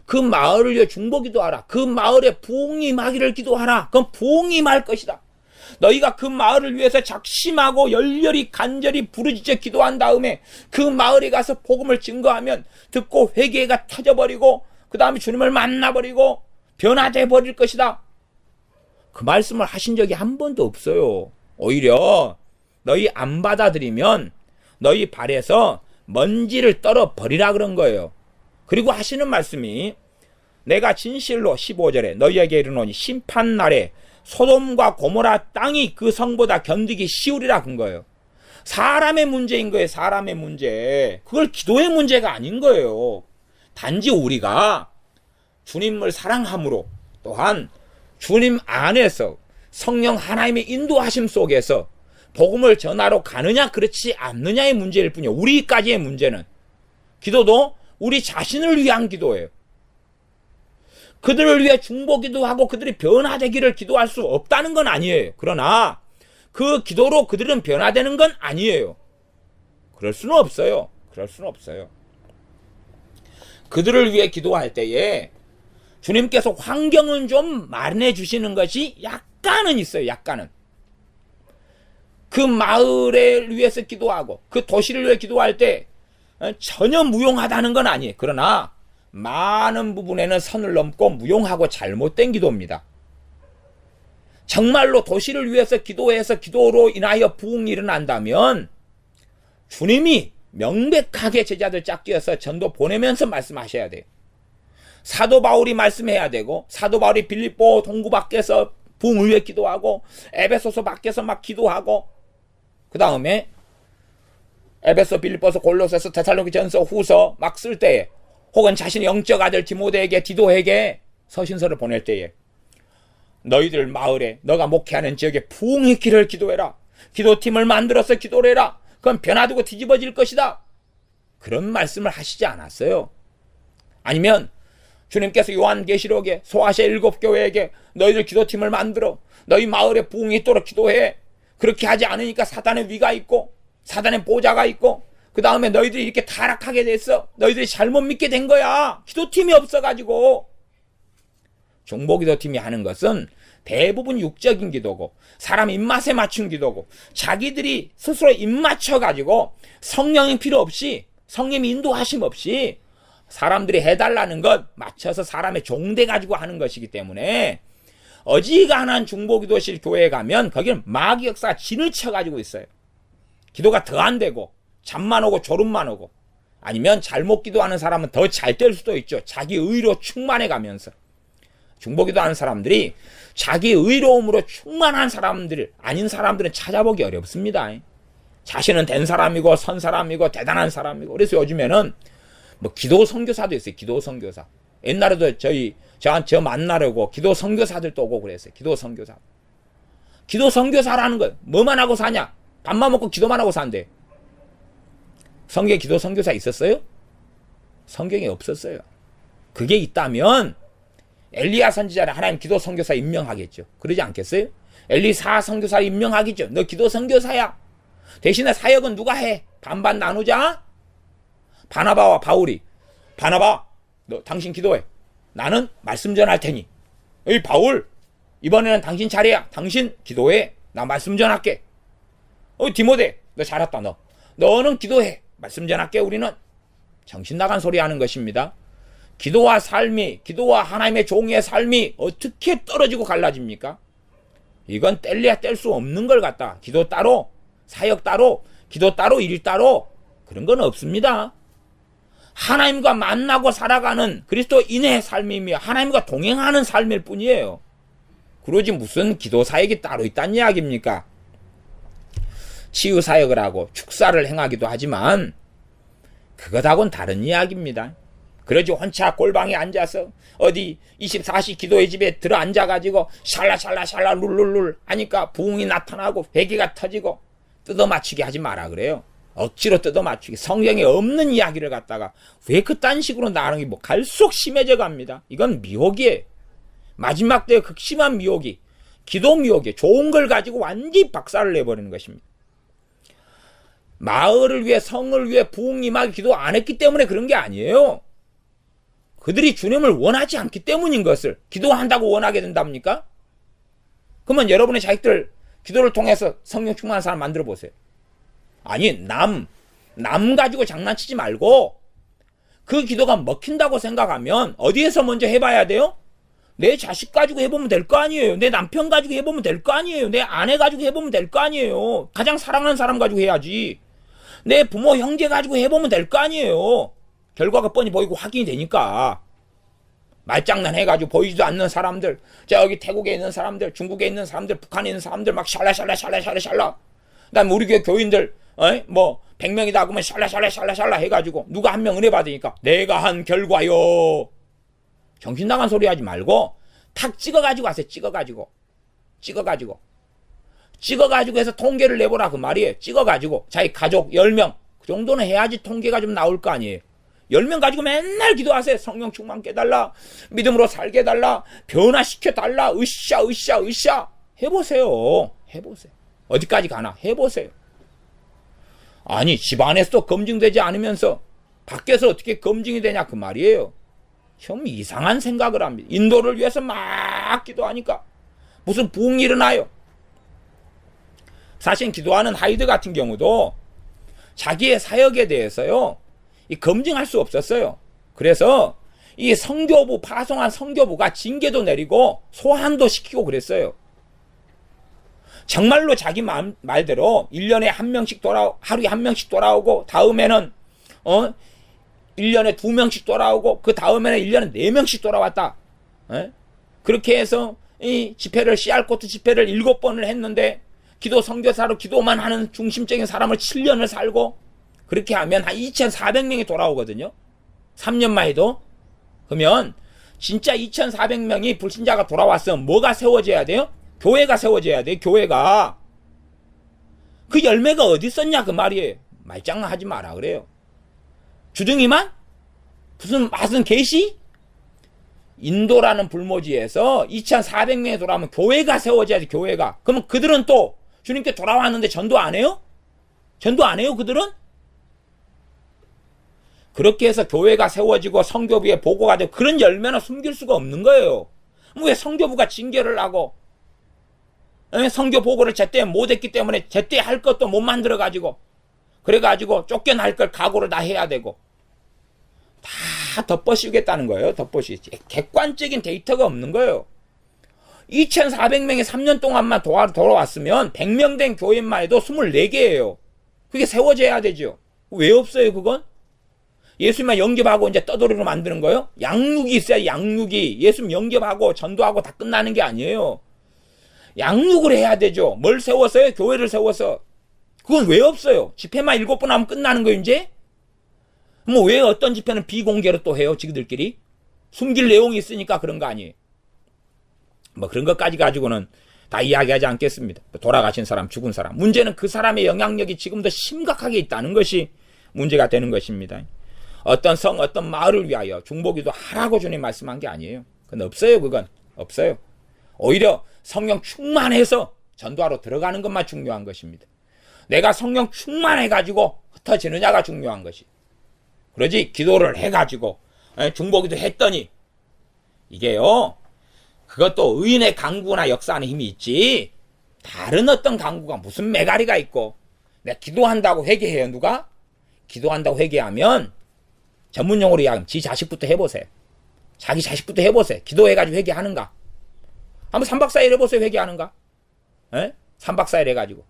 그 마을을 위해 중보기도 하라. 그 마을에 부흥이 임하기를 기도하라. 그럼 부흥이 임할 것이다. 너희가 그 마을을 위해서 작심하고 열렬히 간절히 부르짖어 기도한 다음에 그 마을에 가서 복음을 증거하면 듣고 회개가 터져버리고 그 다음에 주님을 만나버리고 변화돼 버릴 것이다. 그 말씀을 하신 적이 한 번도 없어요. 오히려 너희 안 받아들이면 너희 발에서 먼지를 떨어버리라 그런 거예요. 그리고 하시는 말씀이 내가 진실로 15절에 너희에게 이르노니 심판날에 소돔과 고모라 땅이 그 성보다 견디기 쉬우리라 한 거예요. 사람의 문제인 거예요. 사람의 문제. 그걸 기도의 문제가 아닌 거예요. 단지 우리가 주님을 사랑함으로 또한 주님 안에서 성령 하나님의 인도하심 속에서 복음을 전하러 가느냐 그렇지 않느냐의 문제일 뿐이에요. 우리까지의 문제는. 기도도 우리 자신을 위한 기도예요. 그들을 위해 중보기도하고 그들이 변화되기를 기도할 수 없다는 건 아니에요. 그러나 그 기도로 그들은 변화되는 건 아니에요. 그럴 수는 없어요. 그럴 수는 없어요. 그들을 위해 기도할 때에 주님께서 환경은 좀 마련해 주시는 것이 약간은 있어요. 약간은. 그 마을을 위해서 기도하고 그 도시를 위해 기도할 때 전혀 무용하다는 건 아니에요. 그러나 많은 부분에는 선을 넘고 무용하고 잘못된 기도입니다. 정말로 도시를 위해서 기도해서 기도로 인하여 부흥이 일어난다면 주님이 명백하게 제자들 짝지어서 전도 보내면서 말씀하셔야 돼요. 사도 바울이 말씀해야 되고 사도 바울이 빌립보 동구 밖에서 부흥을 위해 기도하고 에베소서 밖에서 막 기도하고 그 다음에 에베소, 빌립보서, 골로새서, 데살로니가전서, 후서 막 쓸 때에 혹은 자신의 영적 아들 디모데에게 디도에게 서신서를 보낼 때에 너희들 마을에 너가 목회하는 지역에 부흥의 길을 기도해라. 기도팀을 만들어서 기도를 해라. 그건 변화되고 뒤집어질 것이다. 그런 말씀을 하시지 않았어요. 아니면 주님께서 요한계시록에 소아시아 7교회에게 너희들 기도팀을 만들어 너희 마을에 부흥이 있도록 기도해. 그렇게 하지 않으니까 사단의 위가 있고 사단의 보좌가 있고 그 다음에 너희들이 이렇게 타락하게 됐어. 너희들이 잘못 믿게 된 거야. 기도팀이 없어가지고. 중보기도팀이 하는 것은 대부분 육적인 기도고 사람 입맛에 맞춘 기도고 자기들이 스스로 입맞춰가지고 성령이 필요 없이 성령이 인도하심 없이 사람들이 해달라는 것 맞춰서 사람의 종돼가지고 하는 것이기 때문에 어지간한 중보기도실 교회에 가면 거기는 마귀 역사가 진을 쳐가지고 있어요. 기도가 더 안 되고 잠만 오고 졸음만 오고 아니면 잘못 기도하는 사람은 더 잘 될 수도 있죠. 자기 의로 충만해 가면서. 중보기도하는 사람들이 자기 의로움으로 충만한 사람들 아닌 사람들은 찾아보기 어렵습니다. 자신은 된 사람이고 선 사람이고 대단한 사람이고 그래서 요즘에는 뭐 기도 선교사도 있어요. 기도 선교사. 옛날에도 저 만나려고 기도 선교사들도 오고 그랬어요. 기도 선교사. 기도 선교사라는 거 뭐만 하고 사냐? 밥만 먹고 기도만 하고 산대. 성경에 기도 선교사 있었어요? 성경에 없었어요. 그게 있다면 엘리야 선지자를 하나님 기도 선교사 임명하겠죠. 그러지 않겠어요? 엘리사 선교사 임명하겠죠. 너 기도 선교사야. 대신에 사역은 누가 해? 반반 나누자. 바나바와 바울이 바나바 너 당신 기도해. 나는 말씀 전할 테니. 에이 바울 이번에는 당신 차례야. 당신 기도해. 나 말씀 전할게. 디모데 너 잘했다. 너는 기도해. 말씀 전할게. 우리는 정신 나간 소리 하는 것입니다. 기도와 삶이 기도와 하나님의 종의 삶이 어떻게 떨어지고 갈라집니까? 이건 뗄래야 뗄 수 없는 걸 갖다 기도 따로 사역 따로 기도 따로 일 따로 그런 건 없습니다. 하나님과 만나고 살아가는 그리스도인의 삶이며 하나님과 동행하는 삶일 뿐이에요. 그러지 무슨 기도 사역이 따로 있다는 이야기입니까? 치유 사역을 하고 축사를 행하기도 하지만 그것하고는 다른 이야기입니다. 그러지 혼자 골방에 앉아서 어디 24시 기도의 집에 들어 앉아가지고 샬라샬라샬라 룰룰룰 하니까 부흥이 나타나고 회개가 터지고 뜯어맞추게 하지 마라 그래요. 억지로 뜯어맞추기 성경에 없는 이야기를 갖다가 왜 그딴 식으로 나누는 게 뭐 갈수록 심해져 갑니다. 이건 미혹이에요. 마지막 때의 극심한 미혹이 기도 미혹이에요. 좋은 걸 가지고 완전히 박살을 내버리는 것입니다. 마을을 위해 성을 위해 부흥 임하기 기도 안 했기 때문에 그런 게 아니에요. 그들이 주님을 원하지 않기 때문인 것을 기도한다고 원하게 된답니까? 그러면 여러분의 자식들 기도를 통해서 성령 충만한 사람 만들어 보세요. 아니 남 가지고 장난치지 말고 그 기도가 먹힌다고 생각하면 어디에서 먼저 해봐야 돼요? 내 자식 가지고 해보면 될 거 아니에요. 내 남편 가지고 해보면 될 거 아니에요. 내 아내 가지고 해보면 될 거 아니에요. 가장 사랑하는 사람 가지고 해야지. 내 부모 형제 가지고 해보면 될 거 아니에요. 결과가 뻔히 보이고 확인이 되니까. 말장난 해가지고 보이지도 않는 사람들, 저기 태국에 있는 사람들, 중국에 있는 사람들, 북한에 있는 사람들 막 샬라샬라 그다음에 우리 교회 교인들 뭐 100명이다 그러면 샬라샬라 해가지고 누가 한 명 은혜 받으니까 내가 한 결과요. 정신 나간 소리 하지 말고 탁 찍어가지고 하세요. 찍어가지고 해서 통계를 내보라 그 말이에요. 찍어가지고 자기 가족 10명 그 정도는 해야지 통계가 좀 나올 거 아니에요. 10명 가지고 맨날 기도하세요. 성령 충만 깨달라. 믿음으로 살게 해달라. 변화시켜달라. 으쌰. 해보세요. 어디까지 가나 해보세요. 아니 집안에서 검증되지 않으면서 밖에서 어떻게 검증이 되냐 그 말이에요. 좀 이상한 생각을 합니다. 인도를 위해서 막 기도하니까 무슨 부흥이 일어나요. 사실 기도하는 하이드 같은 경우도 자기의 사역에 대해서요 검증할 수 없었어요. 그래서 이 성교부 파송한 성교부가 징계도 내리고 소환도 시키고 그랬어요. 정말로 자기 말대로 1년에 한 명씩 하루에 한 명씩 돌아오고 다음에는 1년에 2명씩 돌아오고 그 다음에는 1년에 4명씩 돌아왔다. 그렇게 해서 이 집회를 씨알코트 집회를 7번을 했는데 기도 선교사로 기도만 하는 중심적인 사람을 7년을 살고 그렇게 하면 한 2,400명이 돌아오거든요. 3년만 해도. 그러면 진짜 2,400명이 불신자가 돌아왔으면 뭐가 세워져야 돼요? 교회가 세워져야 돼. 교회가. 그 열매가 어디 있었냐 그 말이에요. 말장난하지 마라 그래요. 주둥이만? 무슨 계시? 인도라는 불모지에서 2,400명이 돌아오면 교회가 세워져야 돼. 교회가. 그러면 그들은 또 주님께 돌아왔는데 전도 안 해요? 전도 안 해요 그들은? 그렇게 해서 교회가 세워지고 성교부에 보고가 되고 그런 열매는 숨길 수가 없는 거예요. 왜 성교부가 징계를 하고 성교 보고를 제때 못했기 때문에 제때 할 것도 못 만들어가지고 그래가지고 쫓겨날 걸 각오를 다 해야 되고 다 덮어씌우겠다는 거예요. 덮어씌우지. 객관적인 데이터가 없는 거예요. 2,400명이 3년 동안만 돌아왔으면 100명 된 교인만 해도 24개예요. 그게 세워져야 되죠. 왜 없어요 그건? 예수님만 영접하고 이제 떠돌이로 만드는 거예요? 양육이 있어야 양육이. 예수님 영접하고 전도하고 다 끝나는 게 아니에요. 양육을 해야 되죠. 뭘 세웠어요? 교회를 세워서. 그건 왜 없어요? 집회만 7번 하면 끝나는 거예요 이제? 뭐 왜 어떤 집회는 비공개로 또 해요 지그들끼리? 숨길 내용이 있으니까 그런 거 아니에요. 뭐 그런 것까지 가지고는 다 이야기하지 않겠습니다. 돌아가신 사람, 죽은 사람. 문제는 그 사람의 영향력이 지금도 심각하게 있다는 것이 문제가 되는 것입니다. 어떤 마을을 위하여 중보기도 하라고 주님 말씀한 게 아니에요. 그건 없어요. 그건 없어요. 오히려 성령 충만해서 전도하러 들어가는 것만 중요한 것입니다. 내가 성령 충만해가지고 흩어지느냐가 중요한 것이. 그러지 기도를 해가지고 중보기도 했더니 이게요. 그것도 의인의 강구나 역사하는 힘이 있지. 다른 어떤 강구가 무슨 메가리가 있고 내가 기도한다고 회개해요 누가? 기도한다고 회개하면 전문용어로 이야기하면 지 자식부터 해보세요. 자기 자식부터 해보세요. 기도해가지고 회개하는가? 한번 3박 4일 해보세요. 회개하는가? 3박 4일 해가지고.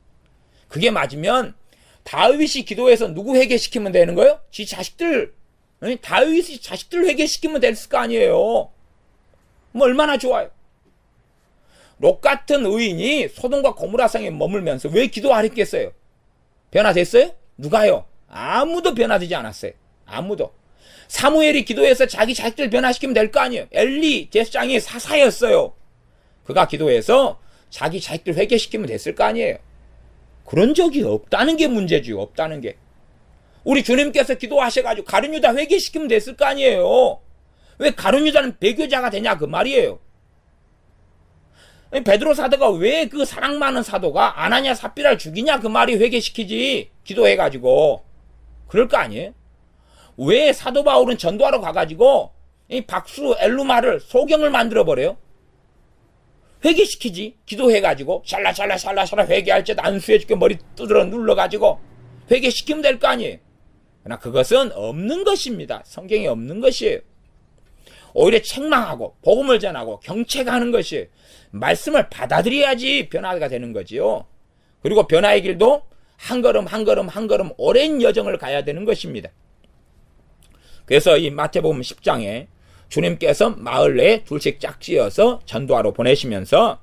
그게 맞으면 다윗이 기도해서 누구 회개시키면 되는 거예요? 지 자식들. 다윗이 자식들 회개시키면 됐을 거 아니에요. 뭐 얼마나 좋아요. 롯 같은 의인이 소돔과 고모라 성에 머물면서 왜 기도 안 했겠어요? 변화됐어요? 누가요? 아무도 변화되지 않았어요. 아무도. 사무엘이 기도해서 자기 자식들 변화시키면 될 거 아니에요. 엘리 제사장이 사사였어요. 그가 기도해서 자기 자식들 회개시키면 됐을 거 아니에요. 그런 적이 없다는 게 문제죠. 없다는 게. 우리 주님께서 기도하셔가지고 가룟유다 회개시키면 됐을 거 아니에요. 왜 가룟유다는 배교자가 되냐 그 말이에요. 베드로 사도가 왜 그 사랑 많은 사도가 아나니아 삽비라를 죽이냐 그 말이 회개시키지. 기도해가지고. 그럴 거 아니에요. 왜 사도 바울은 전도하러 가가지고 이 박수 엘루마를 소경을 만들어버려요? 회개시키지. 기도해가지고 샬라 회개할 때 안수해줄게 머리 두드러 눌러가지고 회개시키면 될 거 아니에요. 그러나 그것은 없는 것입니다. 성경에 없는 것이에요. 오히려 책망하고 복음을 전하고 경책하는 것이 말씀을 받아들여야지 변화가 되는 거지요. 그리고 변화의 길도 한 걸음 한 걸음 한 걸음 오랜 여정을 가야 되는 것입니다. 그래서 이 마태복음 10장에 주님께서 마을 내에 둘씩 짝지어서 전도하러 보내시면서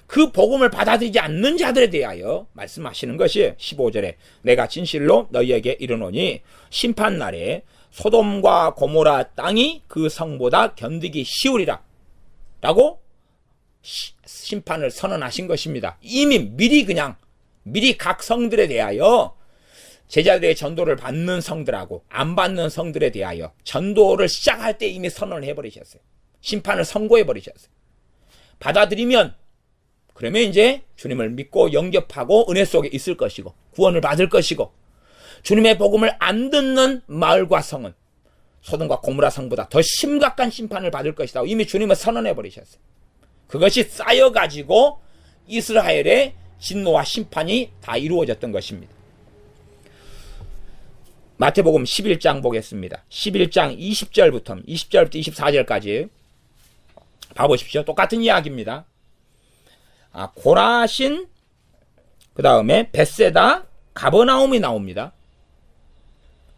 그 복음을 받아들이지 않는 자들에 대하여 말씀하시는 것이 15절에 내가 진실로 너희에게 이르노니 심판날에 소돔과 고모라 땅이 그 성보다 견디기 쉬우리라 라고 심판을 선언하신 것입니다. 이미 미리 각 성들에 대하여 제자들의 전도를 받는 성들하고 안 받는 성들에 대하여 전도를 시작할 때 이미 선언을 해버리셨어요. 심판을 선고해버리셨어요. 받아들이면 그러면 이제 주님을 믿고 영접하고 은혜 속에 있을 것이고 구원을 받을 것이고 주님의 복음을 안 듣는 마을과 성은 소돔과 고모라 성보다 더 심각한 심판을 받을 것이다. 이미 주님은 선언해 버리셨어요. 그것이 쌓여가지고 이스라엘의 진노와 심판이 다 이루어졌던 것입니다. 마태복음 11장 보겠습니다. 11장 20절부터 24절까지 봐보십시오. 똑같은 이야기입니다. 고라신, 그 다음에 벳세다, 가버나움이 나옵니다.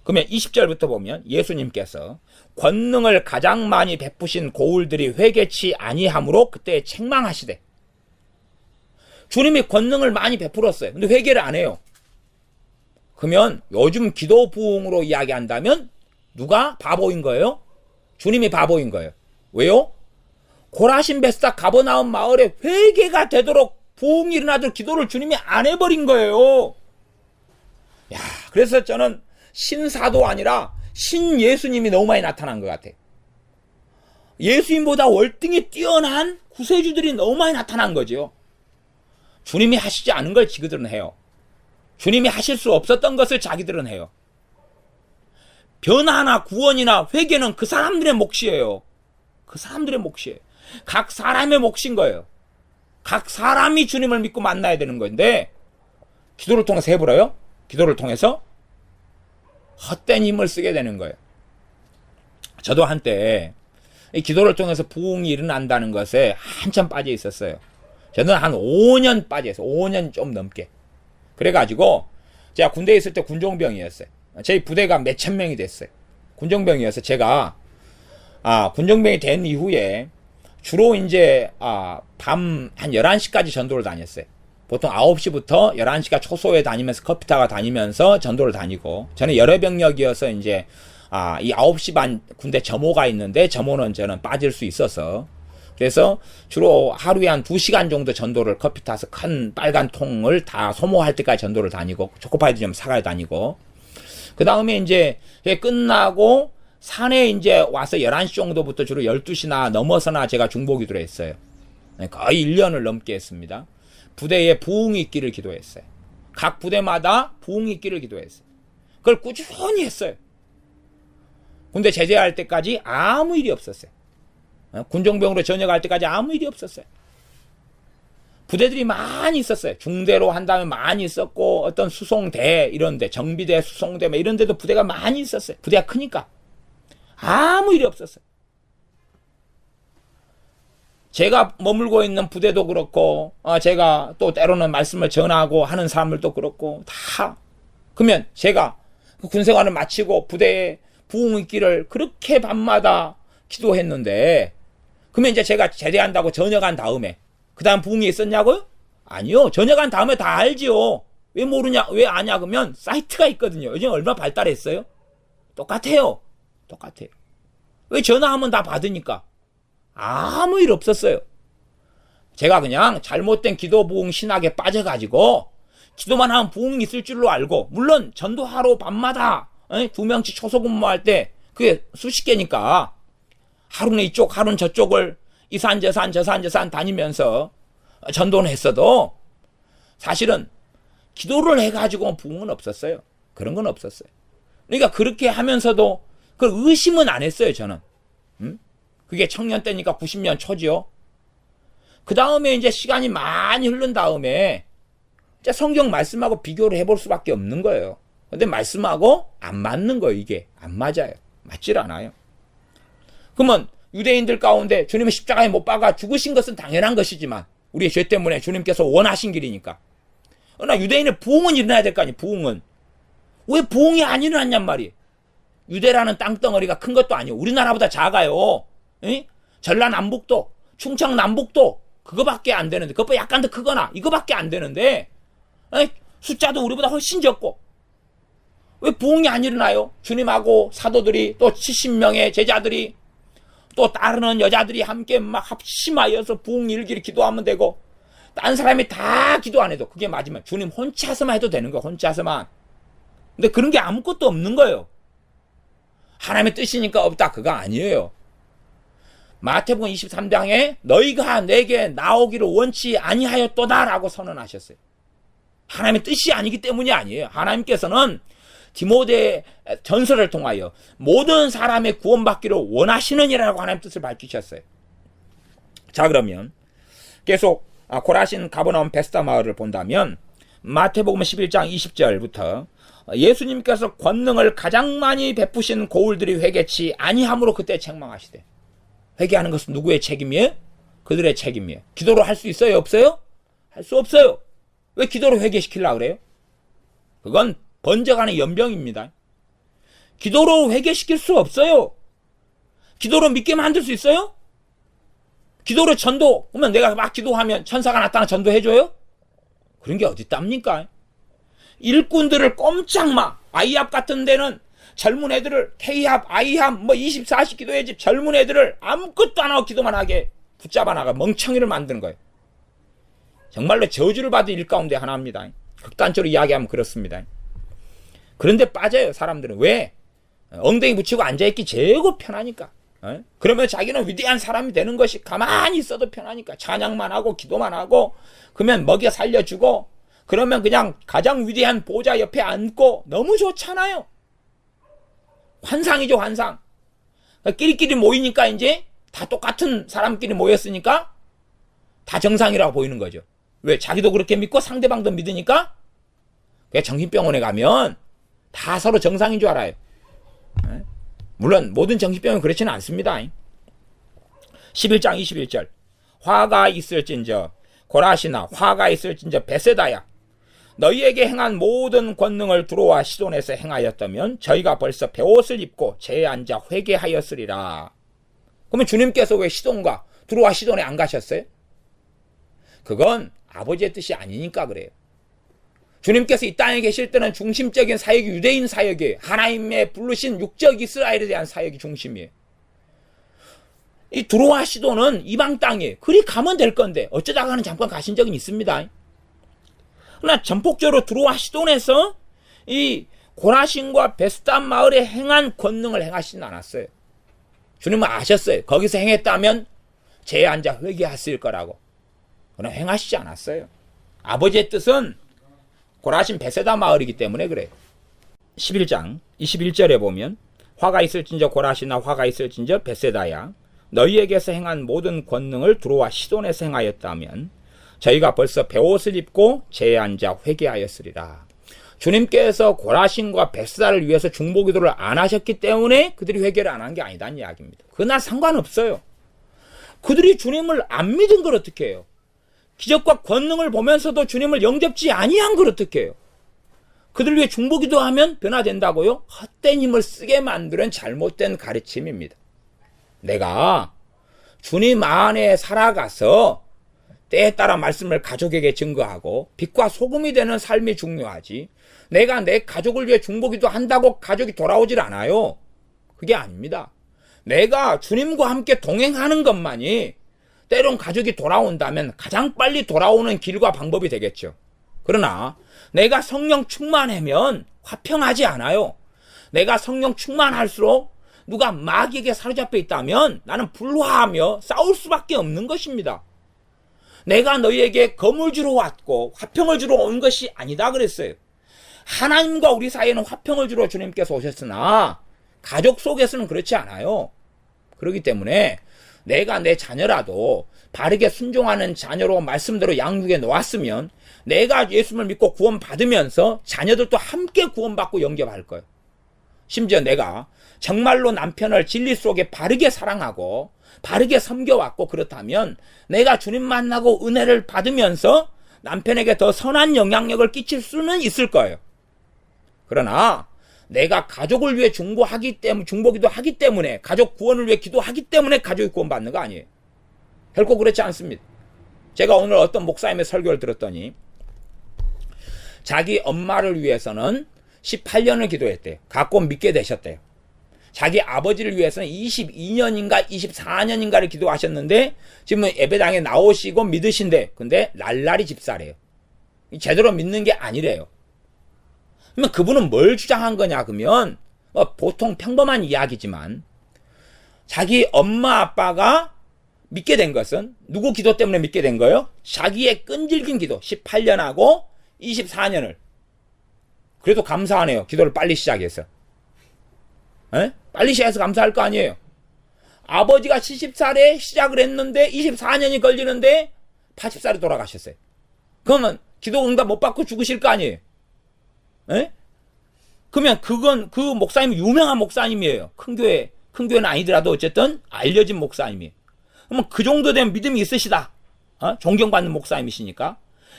그러면 20절부터 보면 예수님께서 권능을 가장 많이 베푸신 고울들이 회개치 아니함으로 그때 책망하시되, 주님이 권능을 많이 베풀었어요. 근데 회개를 안 해요. 그러면 요즘 기도 부흥으로 이야기한다면 누가 바보인 거예요? 주님이 바보인 거예요. 왜요? 고라신, 벳세다, 가버나움 마을에 회개가 되도록 부흥이 일어나도록 기도를 주님이 안 해버린 거예요. 야, 그래서 저는 신사도 아니라 신예수님이 너무 많이 나타난 것 같아요. 예수님보다 월등히 뛰어난 구세주들이 너무 많이 나타난 거죠. 주님이 하시지 않은 걸 지그들은 해요. 주님이 하실 수 없었던 것을 자기들은 해요. 변화나 구원이나 회개는 그 사람들의 몫이에요. 그 사람들의 몫이에요. 각 사람의 몫인 거예요. 각 사람이 주님을 믿고 만나야 되는 건데, 기도를 통해서 해버려요. 기도를 통해서 헛된 힘을 쓰게 되는 거예요. 저도 한때 이 기도를 통해서 부흥이 일어난다는 것에 한참 빠져 있었어요. 저는 한 5년 빠져 있어요. 5년 좀 넘게. 그래가지고 제가 군대에 있을 때 군종병이었어요. 저희 부대가 몇천 명이 됐어요. 군종병이어서 제가 군종병이 된 이후에 주로 이제 밤 한 11시까지 전도를 다녔어요. 보통 9시부터 11시가 초소에 다니면서 커피 타고 다니면서 전도를 다니고, 저는 열애병력이어서 이제 이 9시 반 군대 점호가 있는데 점호는 저는 빠질 수 있어서, 그래서 주로 하루에 한 2시간 정도 전도를 커피 타서 큰 빨간 통을 다 소모할 때까지 전도를 다니고, 초코파이도 좀 사가야 다니고, 그 다음에 이제 끝나고 산에 이제 와서 11시 정도부터 주로 12시나 넘어서나 제가 중보기도를 했어요. 거의 1년을 넘게 했습니다. 부대에 부흥이 있기를 기도했어요. 각 부대마다 부흥이 있기를 기도했어요. 그걸 꾸준히 했어요. 군대 제대할 때까지 아무 일이 없었어요. 군종병으로 전역할 때까지 아무 일이 없었어요. 부대들이 많이 있었어요. 중대로 한다면 많이 있었고, 어떤 수송대 이런데, 정비대, 수송대 이런 데도 부대가 많이 있었어요. 부대가 크니까 아무 일이 없었어요. 제가 머물고 있는 부대도 그렇고, 제가 또 때로는 말씀을 전하고 하는 사람들도 그렇고, 다. 그러면 제가 군생활을 마치고 부대에 부흥 있기를 그렇게 밤마다 기도했는데, 그러면 이제 제가 제대한다고 전역한 다음에, 그 다음 부흥이 있었냐고요? 아니요. 전역한 다음에 다 알지요. 왜 모르냐, 왜 아냐, 그러면 사이트가 있거든요. 요즘 얼마나 발달했어요? 똑같아요. 똑같아요. 왜 전화하면 다 받으니까. 아무 일 없었어요. 제가 그냥 잘못된 기도 부흥 신학에 빠져가지고 기도만 하면 부흥이 있을 줄로 알고, 물론 전도하러 밤마다 2명씩 초소 근무할 때 그게 수십 개니까 하루는 이쪽 하루는 저쪽을 이 산 저 산 저 산 저 산 다니면서 전도는 했어도 사실은 기도를 해가지고 부흥은 없었어요. 그런 건 없었어요. 그러니까 그렇게 하면서도 그걸 의심은 안 했어요. 저는. 그게 청년 때니까 90년 초지요. 그 다음에 이제 시간이 많이 흐른 다음에 이제 성경 말씀하고 비교를 해볼 수밖에 없는 거예요. 근데 말씀하고 안 맞는 거예요. 이게 안 맞아요. 맞질 않아요. 그러면 유대인들 가운데 주님의 십자가에 못 박아 죽으신 것은 당연한 것이지만, 우리의 죄 때문에 주님께서 원하신 길이니까. 그러나 유대인의 부흥은 일어나야 될 거 아니에요. 부흥은. 왜 부흥이 안 일어났냔 말이에요. 유대라는 땅덩어리가 큰 것도 아니에요. 우리나라보다 작아요. 전라남북도, 충청남북도 그거밖에 안 되는데, 그것보다 약간 더 크거나 이거밖에 안 되는데, 숫자도 우리보다 훨씬 적고 왜 부흥이 안 일어나요? 주님하고 사도들이 또 70명의 제자들이 또 따르는 여자들이 함께 막 합심하여서 부흥 일기를 기도하면 되고, 딴 사람이 다 기도 안 해도 그게 맞으면 주님 혼자서만 해도 되는 거예요. 혼자서만. 근데 그런 게 아무것도 없는 거예요. 하나님의 뜻이니까 없다, 그거 아니에요. 마태복음 23장에 너희가 내게 나오기를 원치 아니하였도다 라고 선언하셨어요. 하나님의 뜻이 아니기 때문이 아니에요. 하나님께서는 디모데 전설을 통하여 모든 사람의 구원받기를 원하시느니라고 하나님 뜻을 밝히셨어요. 자, 그러면 계속 고라신, 가버나움, 베스다 마을을 본다면 마태복음 11장 20절부터 예수님께서 권능을 가장 많이 베푸신 고울들이 회개치 아니함으로 그때 책망하시되, 회개하는 것은 누구의 책임이에요? 그들의 책임이에요. 기도로 할 수 있어요? 없어요? 할 수 없어요. 왜 기도로 회개시키려고 그래요? 그건 번져가는 연병입니다. 기도로 회개시킬 수 없어요. 기도로 믿게 만들 수 있어요? 기도로 전도, 그러면 내가 막 기도하면 천사가 나타나 전도해줘요? 그런 게 어디 있답니까? 일꾼들을 꼼짝마, 아이합 같은 데는 젊은 애들을, K합, I합, 24시 기도의 집 젊은 애들을 아무것도 안 하고 기도만 하게 붙잡아 나가 멍청이를 만드는 거예요. 정말로 저주를 받은 일 가운데 하나입니다. 극단적으로 이야기하면 그렇습니다. 그런데 빠져요, 사람들은. 왜? 엉덩이 붙이고 앉아있기 제고 편하니까. 그러면 자기는 위대한 사람이 되는 것이 가만히 있어도 편하니까. 찬양만 하고 기도만 하고 그러면 먹여 살려주고 그러면 그냥 가장 위대한 보좌 옆에 앉고 너무 좋잖아요. 환상이죠, 환상. 끼리끼리 모이니까 이제 다 똑같은 사람끼리 모였으니까 다 정상이라고 보이는 거죠. 왜? 자기도 그렇게 믿고 상대방도 믿으니까. 정신병원에 가면 다 서로 정상인 줄 알아요. 물론 모든 정신병은 그렇지는 않습니다. 11장 21절 화가 있을진저 고라시나 화가 있을진저 베세다야 너희에게 행한 모든 권능을 두로와 시돈에서 행하였다면 저희가 벌써 베옷을 입고 제에 앉아 회개하였으리라. 그러면 주님께서 왜 시돈과 두로와 시돈에 안 가셨어요? 그건 아버지의 뜻이 아니니까 그래요. 주님께서 이 땅에 계실 때는 중심적인 사역이 유대인 사역이에요. 하나님의 부르신 육적 이스라엘에 대한 사역이 중심이에요. 이 두로와 시돈은 이방 땅이에요. 그리 가면 될 건데 어쩌다가는 잠깐 가신 적은 있습니다. 그러나 전폭적으로 두로와 시돈에서 이 고라신과 베스다 마을에 행한 권능을 행하시진 않았어요. 주님은 아셨어요. 거기서 행했다면 제에 앉아 회개했을 거라고. 그러나 행하시지 않았어요. 아버지의 뜻은 고라신 베세다 마을이기 때문에 그래요. 11장 21절에 보면 화가 있을진저 고라시나 화가 있을진저 베세다야 너희에게서 행한 모든 권능을 두로와 시돈에서 행하였다면 저희가 벌써 베옷을 입고 제에 앉아 회개하였으리라. 주님께서 고라신과 베세다를 위해서 중보기도를 안 하셨기 때문에 그들이 회개를 안 한 게 아니다는 이야기입니다. 그나 상관없어요. 그들이 주님을 안 믿은 걸 어떻게 해요? 기적과 권능을 보면서도 주님을 영접지 아니한 걸 어떻게 해요? 그들 위해 중보기도 하면 변화된다고요? 헛된 힘을 쓰게 만드는 잘못된 가르침입니다. 내가 주님 안에 살아가서 때에 따라 말씀을 가족에게 증거하고 빛과 소금이 되는 삶이 중요하지, 내가 내 가족을 위해 중보기도 한다고 가족이 돌아오질 않아요. 그게 아닙니다. 내가 주님과 함께 동행하는 것만이 때론 가족이 돌아온다면 가장 빨리 돌아오는 길과 방법이 되겠죠. 그러나 내가 성령 충만하면 화평하지 않아요. 내가 성령 충만할수록 누가 마귀에게 사로잡혀 있다면 나는 불화하며 싸울 수밖에 없는 것입니다. 내가 너희에게 검을 주러 왔고 화평을 주러 온 것이 아니다 그랬어요. 하나님과 우리 사이에는 화평을 주러 주님께서 오셨으나 가족 속에서는 그렇지 않아요. 그렇기 때문에 내가 내 자녀라도 바르게 순종하는 자녀로 말씀대로 양육해 놓았으면 내가 예수님을 믿고 구원받으면서 자녀들도 함께 구원받고 영접할 거예요. 심지어 내가 정말로 남편을 진리 속에 바르게 사랑하고 바르게 섬겨왔고 그렇다면 내가 주님 만나고 은혜를 받으면서 남편에게 더 선한 영향력을 끼칠 수는 있을 거예요. 그러나 내가 가족을 위해 중보기도 하기 때문에 가족 구원을 위해 기도하기 때문에 가족이 구원받는 거 아니에요. 결코 그렇지 않습니다. 제가 오늘 어떤 목사님의 설교를 들었더니 자기 엄마를 위해서는 18년을 기도했대요. 갖고 믿게 되셨대요. 자기 아버지를 위해서는 22년인가 24년인가를 기도하셨는데 지금 예배당에 나오시고 믿으신데 근데 날라리 집사래요. 제대로 믿는 게 아니래요. 그러면 그분은 뭘 주장한 거냐 그러면 보통 평범한 이야기지만 자기 엄마 아빠가 믿게 된 것은 누구 기도 때문에 믿게 된 거예요? 자기의 끈질긴 기도 18년하고 24년을 그래도 감사하네요. 기도를 빨리 시작해서. 에? 빨리 시작해서 감사할 거 아니에요. 아버지가 70살에 시작을 했는데 24년이 걸리는데 80살에 돌아가셨어요. 그러면 기도 응답 못 받고 죽으실 거 아니에요. 에? 그러면 그건 그 목사님은 유명한 목사님이에요. 큰 교회는 아니더라도 어쨌든 알려진 목사님이에요. 그러면 그 정도 된 믿음이 있으시다. 존경받는 목사님이시니까.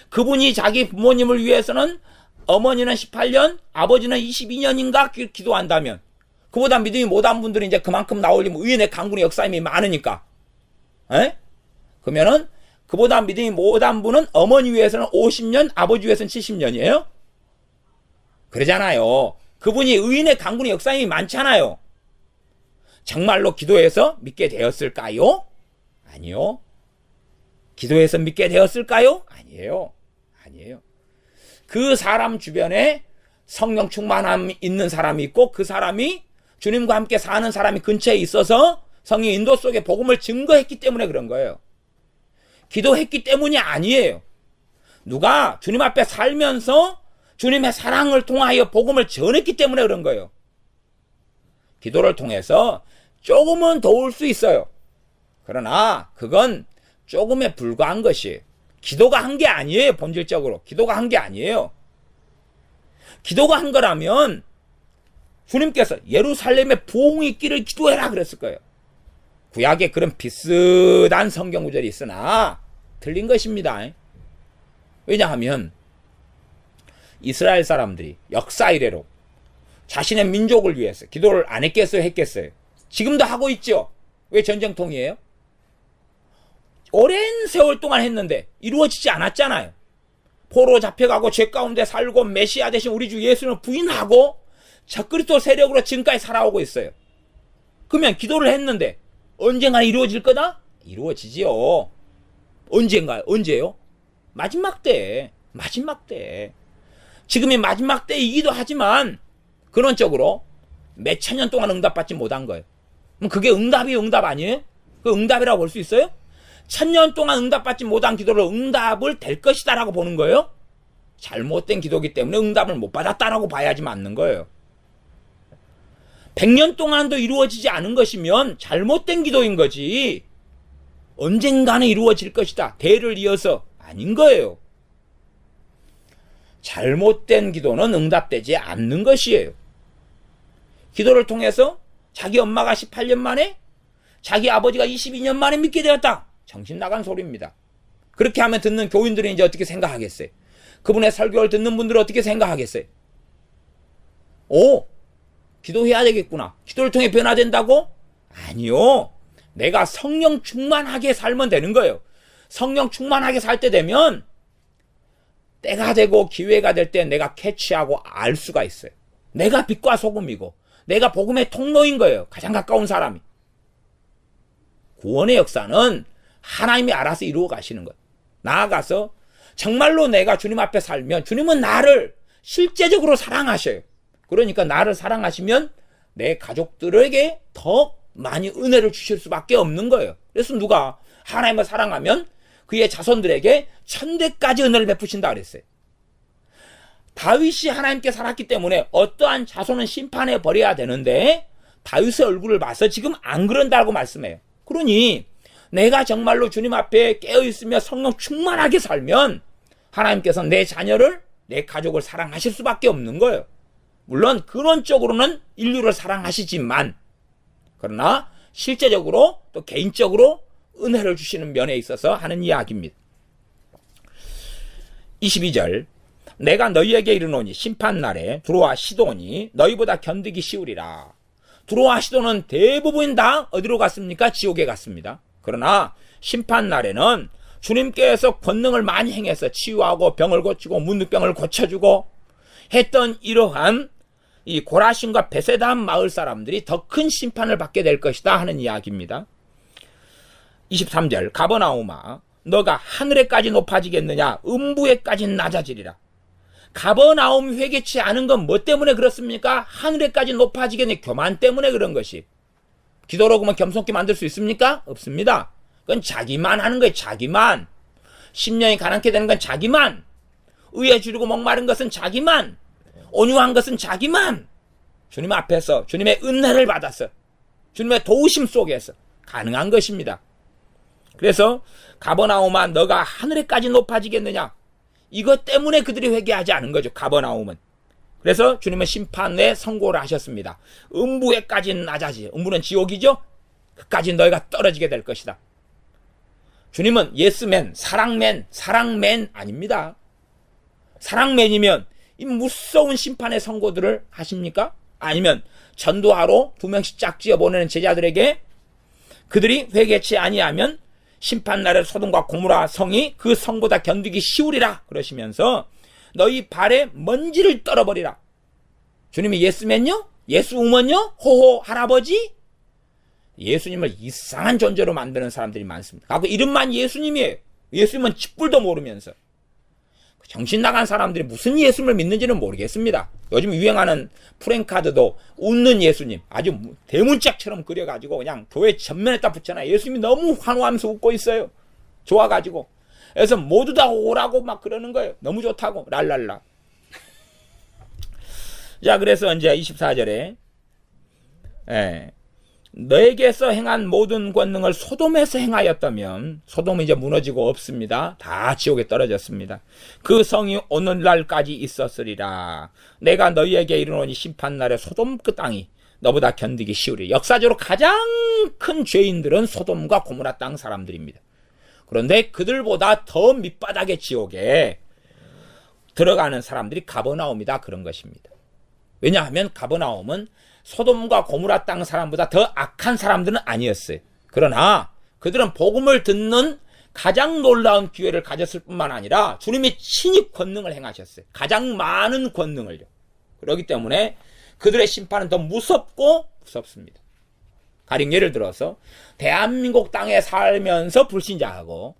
그분이 자기 부모님을 위해서는 어머니는 18년, 아버지는 22년인가 기도한다면, 그보다 믿음이 못한 분들이 이제 그만큼 나올리면 의인의 강군의 역사님이 많으니까. 에? 그러면은 그보다 믿음이 못한 분은 어머니 위해서는 50년, 아버지 위해서는 70년이에요? 그러잖아요. 그분이 의인의 강군의 역사님이 많잖아요. 정말로 기도해서 믿게 되었을까요? 아니요. 기도해서 믿게 되었을까요? 아니에요. 아니에요. 그 사람 주변에 성령 충만함이 있는 사람이 있고 그 사람이 주님과 함께 사는 사람이 근처에 있어서 성령 인도 속에 복음을 증거했기 때문에 그런 거예요. 기도했기 때문이 아니에요. 누가 주님 앞에 살면서 주님의 사랑을 통하여 복음을 전했기 때문에 그런 거예요. 기도를 통해서 조금은 도울 수 있어요. 그러나 그건 조금에 불과한 것이에요. 기도가 한 게 아니에요. 본질적으로 기도가 한 게 아니에요. 기도가 한 거라면 주님께서 예루살렘에 부흥이 있기를 기도해라 그랬을 거예요. 구약에 그런 비슷한 성경 구절이 있으나 틀린 것입니다. 왜냐하면 이스라엘 사람들이 역사 이래로 자신의 민족을 위해서 기도를 안 했겠어요? 했겠어요? 지금도 하고 있죠. 왜 전쟁통이에요? 오랜 세월 동안 했는데 이루어지지 않았잖아요. 포로 잡혀가고 죄 가운데 살고 메시아 대신 우리 주 예수를 부인하고 적그리스도 세력으로 지금까지 살아오고 있어요. 그러면 기도를 했는데 언젠가 이루어질 거다? 이루어지지요. 언젠가요? 언제요? 마지막 때. 마지막 때. 지금이 마지막 때이기도 하지만 근원적으로 몇 천 년 동안 응답받지 못한 거예요. 그럼 그게 응답이 응답 아니에요? 그 응답이라고 볼 수 있어요? 1000년 동안 응답받지 못한 기도를 응답을 될 것이다 라고 보는 거예요? 잘못된 기도이기 때문에 응답을 못 받았다라고 봐야지 맞는 거예요. 100년 동안도 이루어지지 않은 것이면 잘못된 기도인 거지 언젠가는 이루어질 것이다 대를 이어서 아닌 거예요. 잘못된 기도는 응답되지 않는 것이에요. 기도를 통해서 자기 엄마가 18년 만에 자기 아버지가 22년 만에 믿게 되었다. 정신 나간 소리입니다. 그렇게 하면 듣는 교인들이 이제 어떻게 생각하겠어요? 그분의 설교를 듣는 분들은 어떻게 생각하겠어요? 오, 기도해야 되겠구나. 기도를 통해 변화된다고? 아니요. 내가 성령 충만하게 살면 되는 거예요. 성령 충만하게 살 때 되면 때가 되고 기회가 될 때 내가 캐치하고 알 수가 있어요. 내가 빛과 소금이고 내가 복음의 통로인 거예요. 가장 가까운 사람이. 구원의 역사는 하나님이 알아서 이루어 가시는 거예요. 나아가서 정말로 내가 주님 앞에 살면 주님은 나를 실제적으로 사랑하셔요. 그러니까 나를 사랑하시면 내 가족들에게 더 많이 은혜를 주실 수밖에 없는 거예요. 그래서 누가 하나님을 사랑하면 그의 자손들에게 천대까지 은혜를 베푸신다 그랬어요. 다윗이 하나님께 살았기 때문에 어떠한 자손은 심판해 버려야 되는데 다윗의 얼굴을 봐서 지금 안 그런다고 말씀해요. 그러니 내가 정말로 주님 앞에 깨어있으며 성령 충만하게 살면 하나님께서 내 자녀를 내 가족을 사랑하실 수밖에 없는 거예요. 물론 근원적으로는 인류를 사랑하시지만 그러나 실제적으로 또 개인적으로 은혜를 주시는 면에 있어서 하는 이야기입니다. 22절 내가 너희에게 이르노니 심판날에 두로와 시돈이 너희보다 견디기 쉬우리라. 두로와 시돈은 대부분 다 어디로 갔습니까? 지옥에 갔습니다. 그러나 심판날에는 주님께서 권능을 많이 행해서 치유하고 병을 고치고 문둥병을 고쳐주고 했던 이러한 이 고라신과 베세다 마을 사람들이 더 큰 심판을 받게 될 것이다 하는 이야기입니다. 23절 가버나움아 너가 하늘에까지 높아지겠느냐 음부에까지 낮아지리라. 가버나움이 회개치 않은 건 뭐 때문에 그렇습니까? 하늘에까지 높아지겠느냐 교만 때문에 그런 것이. 기도로 그러면 겸손케 만들 수 있습니까? 없습니다. 그건 자기만 하는 거예요. 자기만. 10년이 가난케 되는 건 자기만. 의에 주르고 목마른 것은 자기만. 온유한 것은 자기만 주님 앞에서 주님의 은혜를 받아서 주님의 도우심 속에서 가능한 것입니다. 그래서 가버나움아 너가 하늘에까지 높아지겠느냐, 이것 때문에 그들이 회개하지 않은 거죠. 가버나움은. 그래서 주님은 심판에 선고를 하셨습니다. 음부에까지는 낮아지, 음부는 지옥이죠. 그까지 너희가 떨어지게 될 것이다. 주님은 예스맨, 사랑맨 아닙니다. 사랑맨이면 이 무서운 심판의 선고들을 하십니까? 아니면 전도하러 2명씩 짝지어 보내는 제자들에게 그들이 회개치 아니하면 심판날에 소돔과 고모라 성이 그 성보다 견디기 쉬우리라 그러시면서 너희 발에 먼지를 떨어버리라. 주님이 예스맨요? 예수우먼요? 호호 할아버지? 예수님을 이상한 존재로 만드는 사람들이 많습니다. 갖고 이름만 예수님이에요. 예수님은 쥐뿔도 모르면서. 정신 나간 사람들이 무슨 예수님을 믿는지는 모르겠습니다. 요즘 유행하는 프랭카드도 웃는 예수님, 아주 대문짝처럼 그려가지고 그냥 교회 전면에다 붙여놔. 예수님이 너무 환호하면서 웃고 있어요. 좋아가지고. 그래서 모두 다 오라고 막 그러는 거예요. 너무 좋다고. 랄랄라. 자, 그래서 이제 24절에 너에게서 행한 모든 권능을 소돔에서 행하였다면 소돔은 이제 무너지고 없습니다. 다 지옥에 떨어졌습니다. 그 성이 오늘날까지 있었으리라. 내가 너희에게 이르노니 심판날에 소돔 그 땅이 너보다 견디기 쉬우리. 역사적으로 가장 큰 죄인들은 소돔과 고모라 땅 사람들입니다. 그런데 그들보다 더 밑바닥의 지옥에 들어가는 사람들이 가버나움이다, 그런 것입니다. 왜냐하면 가버나움은 소돔과 고모라 땅 사람보다 더 악한 사람들은 아니었어요. 그러나 그들은 복음을 듣는 가장 놀라운 기회를 가졌을 뿐만 아니라 주님이 친히 권능을 행하셨어요. 가장 많은 권능을요. 그렇기 때문에 그들의 심판은 더 무섭습니다. 가령 예를 들어서 대한민국 땅에 살면서 불신자하고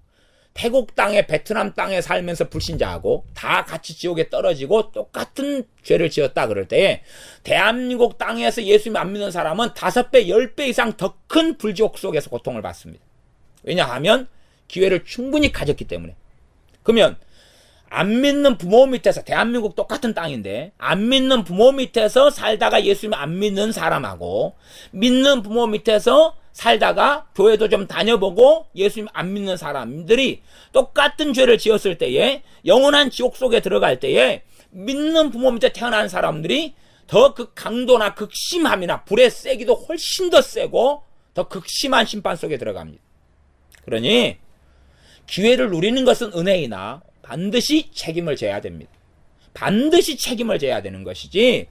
태국 땅에, 베트남 땅에 살면서 불신자하고 다 같이 지옥에 떨어지고 똑같은 죄를 지었다 그럴 때에 대한민국 땅에서 예수님 안 믿는 사람은 5배, 10배 이상 더 큰 불지옥 속에서 고통을 받습니다. 왜냐하면 기회를 충분히 가졌기 때문에. 그러면 안 믿는 부모 밑에서, 대한민국 똑같은 땅인데 안 믿는 부모 밑에서 살다가 예수님 안 믿는 사람하고 믿는 부모 밑에서 살다가 교회도 좀 다녀보고 예수님 안 믿는 사람들이 똑같은 죄를 지었을 때에 영원한 지옥 속에 들어갈 때에 믿는 부모 밑에 태어난 사람들이 더 그 강도나 극심함이나 불의 세기도 훨씬 더 세고 더 극심한 심판 속에 들어갑니다. 그러니 기회를 누리는 것은 은혜이나 반드시 책임을 져야 됩니다. 반드시 책임을 져야 되는 것이지,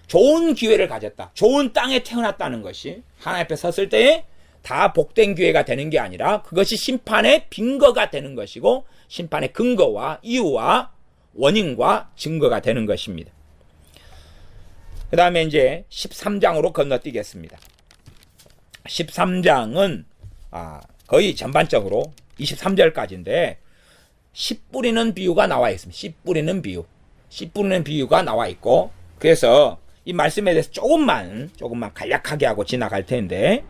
좋은 기회를 가졌다, 좋은 땅에 태어났다는 것이 하나님 앞에 섰을 때에 다 복된 기회가 되는 게 아니라 그것이 심판의 빈거가 되는 것이고 심판의 근거와 이유와 원인과 증거가 되는 것입니다. 그 다음에 이제 13장으로 건너뛰겠습니다. 13장은 거의 전반적으로 23절까지인데 씨 뿌리는 비유가 나와 있습니다. 씨 뿌리는 비유가 나와 있고, 그래서 이 말씀에 대해서 조금만 간략하게 하고 지나갈 텐데,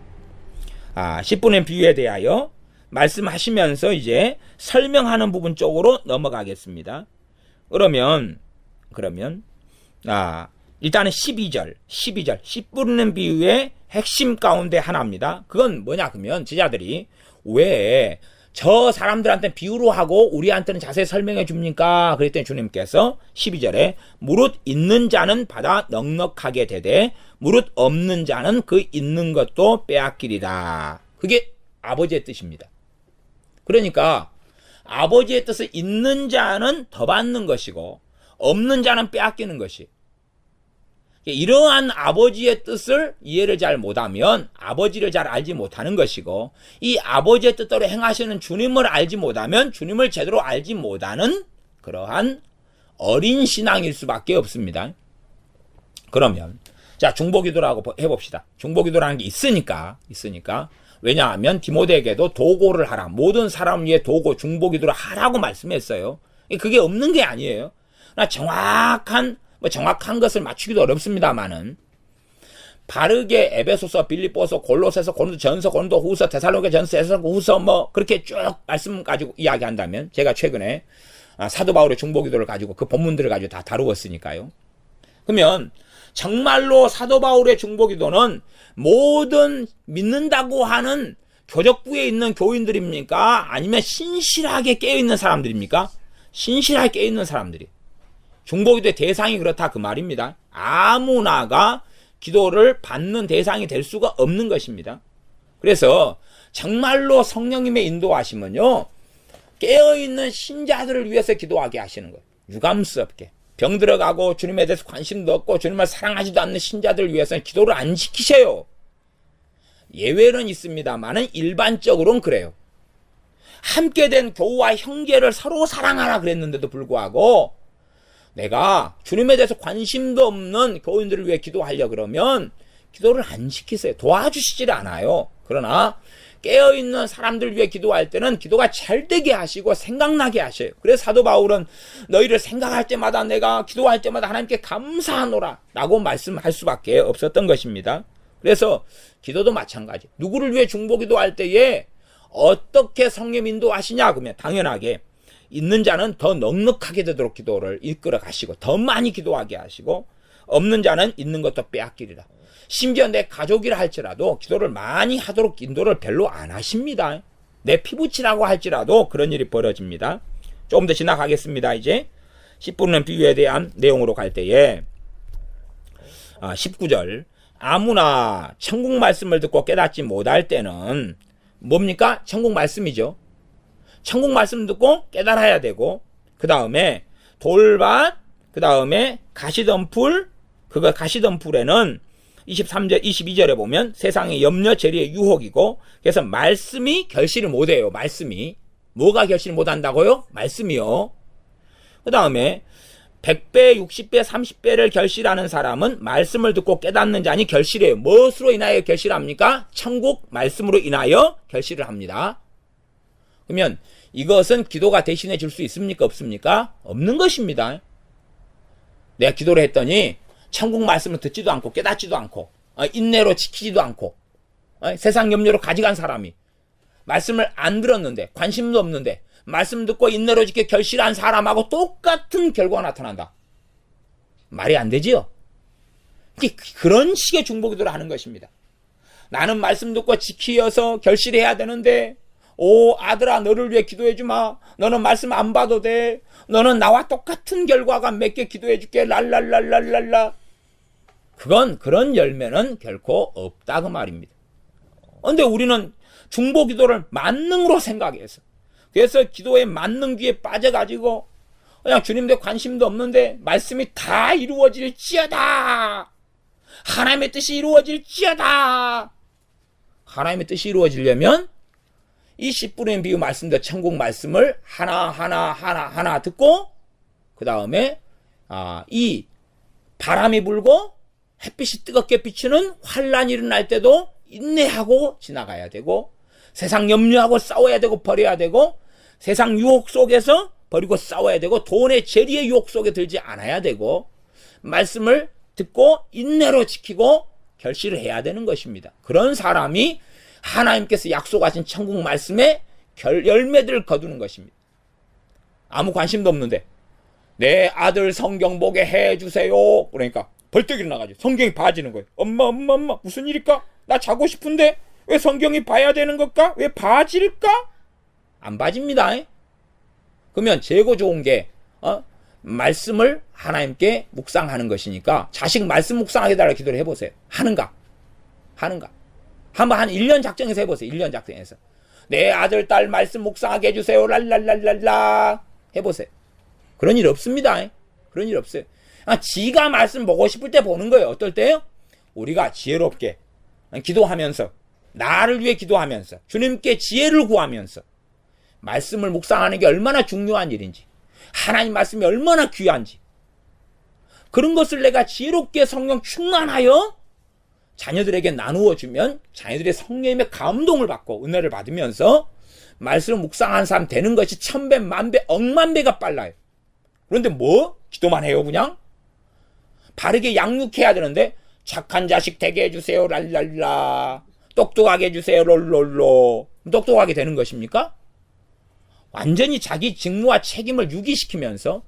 씨 뿌리는 비유에 대하여 말씀하시면서 이제 설명하는 부분 쪽으로 넘어가겠습니다. 그러면 일단은 12절 씨 뿌리는 비유의 핵심 가운데 하나입니다. 그건 뭐냐 그러면 제자들이 왜 저 사람들한테 비유로 하고 우리한테는 자세히 설명해 줍니까? 그랬더니 주님께서 12절에 무릇 있는 자는 받아 넉넉하게 되되 무릇 없는 자는 그 있는 것도 빼앗기리라. 그게 아버지의 뜻입니다. 그러니까 아버지의 뜻은 있는 자는 더 받는 것이고 없는 자는 빼앗기는 것이, 이러한 아버지의 뜻을 이해를 잘 못하면 아버지를 잘 알지 못하는 것이고, 이 아버지의 뜻대로 행하시는 주님을 알지 못하면 주님을 제대로 알지 못하는 그러한 어린 신앙일 수밖에 없습니다. 그러면 자, 중보기도라고 해봅시다. 중보기도라는 게 있으니까 왜냐하면 디모데에게도 도고를 하라, 모든 사람 위에 도고 중보기도를 하라고 말씀했어요. 그게 없는 게 아니에요. 정확한 것을 맞추기도 어렵습니다만은 바르게 에베소서, 빌립보서, 골로새서, 고린도전서, 고린도후서, 데살로니가전서, 에베소서후서 그렇게 쭉 말씀 가지고 이야기한다면, 제가 최근에 사도 바울의 중보기도를 가지고 그 본문들을 가지고 다 다루었으니까요. 그러면 정말로 사도 바울의 중보기도는 모든 믿는다고 하는 교적부에 있는 교인들입니까? 아니면 신실하게 깨어있는 사람들입니까? 신실하게 깨어있는 사람들이. 중보기도의 대상이 그렇다 그 말입니다. 아무나가 기도를 받는 대상이 될 수가 없는 것입니다. 그래서 정말로 성령님의 인도하심은요, 깨어있는 신자들을 위해서 기도하게 하시는 거예요. 유감스럽게 병들어가고 주님에 대해서 관심도 없고 주님을 사랑하지도 않는 신자들을 위해서는 기도를 안 지키셔요. 예외는 있습니다만은 일반적으로는 그래요. 함께 된 교우와 형제를 서로 사랑하라 그랬는데도 불구하고 내가 주님에 대해서 관심도 없는 교인들을 위해 기도하려 그러면 기도를 안 지키세요. 도와주시질 않아요. 그러나 깨어있는 사람들 위해 기도할 때는 기도가 잘 되게 하시고 생각나게 하셔요. 그래서 사도 바울은 너희를 생각할 때마다 내가 기도할 때마다 하나님께 감사하노라 라고 말씀할 수밖에 없었던 것입니다. 그래서 기도도 마찬가지. 누구를 위해 중보기도할 때에 어떻게 성령 인도하시냐 그러면 당연하게 있는 자는 더 넉넉하게 되도록 기도를 이끌어 가시고 더 많이 기도하게 하시고 없는 자는 있는 것도 빼앗기리라. 심지어 내 가족이라 할지라도 기도를 많이 하도록 인도를 별로 안 하십니다. 내 피부치라고 할지라도 그런 일이 벌어집니다. 조금 더 지나가겠습니다. 이제 10분은 비유에 대한 내용으로 갈 때에 19절 아무나 천국 말씀을 듣고 깨닫지 못할 때는 뭡니까? 천국 말씀이죠. 천국 말씀 듣고 깨달아야 되고 그 다음에 돌밭 그 다음에 가시덤불 가시덤불에는 23절 22절에 보면 세상의 염려 재리의 유혹이고 그래서 말씀이 결실을 못해요. 말씀이 뭐가 결실을 못한다고요? 말씀이요. 그 다음에 100배 60배 30배를 결실하는 사람은 말씀을 듣고 깨닫는 자니 결실해요. 무엇으로 인하여 결실합니까? 천국 말씀으로 인하여 결실을 합니다. 그러면 이것은 기도가 대신해 줄 수 있습니까? 없습니까? 없는 것입니다. 내가 기도를 했더니 천국 말씀을 듣지도 않고 깨닫지도 않고 인내로 지키지도 않고 세상 염려로 가져간 사람이 말씀을 안 들었는데 관심도 없는데 말씀 듣고 인내로 지켜 결실한 사람하고 똑같은 결과가 나타난다. 말이 안 되지요? 그런 식의 중보기도를 하는 것입니다. 나는 말씀 듣고 지키어서 결실해야 되는데 오 아들아 너를 위해 기도해 주마. 너는 말씀 안 봐도 돼. 너는 나와 똑같은 결과가 몇 개 기도해 줄게. 랄랄랄랄랄라. 그런 열매는 결코 없다 그 말입니다. 그런데 우리는 중보기도를 만능으로 생각해서 그래서 기도의 만능귀에 빠져가지고 그냥 주님께 관심도 없는데 말씀이 다 이루어질지어다. 하나님의 뜻이 이루어질지어다. 하나님의 뜻이 이루어지려면 이 10분의 비유 말씀대로 천국 말씀을 하나 듣고 그 다음에 이 바람이 불고 햇빛이 뜨겁게 비추는 환란이 일어날 때도 인내하고 지나가야 되고 세상 염려하고 싸워야 되고 버려야 되고 세상 유혹 속에서 버리고 싸워야 되고 돈의 재리의 유혹 속에 들지 않아야 되고 말씀을 듣고 인내로 지키고 결실을 해야 되는 것입니다. 그런 사람이 하나님께서 약속하신 천국 말씀에 열매들을 거두는 것입니다. 아무 관심도 없는데 내 아들 성경 보게 해주세요. 그러니까 벌떡 일어나가지고 성경이 봐지는 거예요. 엄마 무슨 일일까? 나 자고 싶은데 왜 성경이 봐야 되는 걸까? 왜 봐질까? 안 봐집니다. 그러면 제고 좋은 게 말씀을 하나님께 묵상하는 것이니까 자식 말씀 묵상하게 달라 기도를 해보세요. 하는가? 한번 한 1년 작정해서 해보세요. 1년 작정해서 내 아들 딸 말씀 묵상하게 해주세요. 랄랄랄랄라 해보세요. 그런 일 없습니다. 그런 일 없어요. 지가 말씀 보고 싶을 때 보는 거예요. 어떨 때요? 우리가 지혜롭게 기도하면서 나를 위해 기도하면서 주님께 지혜를 구하면서 말씀을 묵상하는 게 얼마나 중요한 일인지 하나님 말씀이 얼마나 귀한지 그런 것을 내가 지혜롭게 성령 충만하여 자녀들에게 나누어 주면 자녀들의 성령님의 감동을 받고 은혜를 받으면서 말씀을 묵상하는 사람 되는 것이 1000배, 만배, 억만배가 빨라요. 그런데 기도만 해요 그냥? 바르게 양육해야 되는데 착한 자식 되게 해주세요 랄랄라 똑똑하게 해주세요 롤롤로 똑똑하게 되는 것입니까? 완전히 자기 직무와 책임을 유기시키면서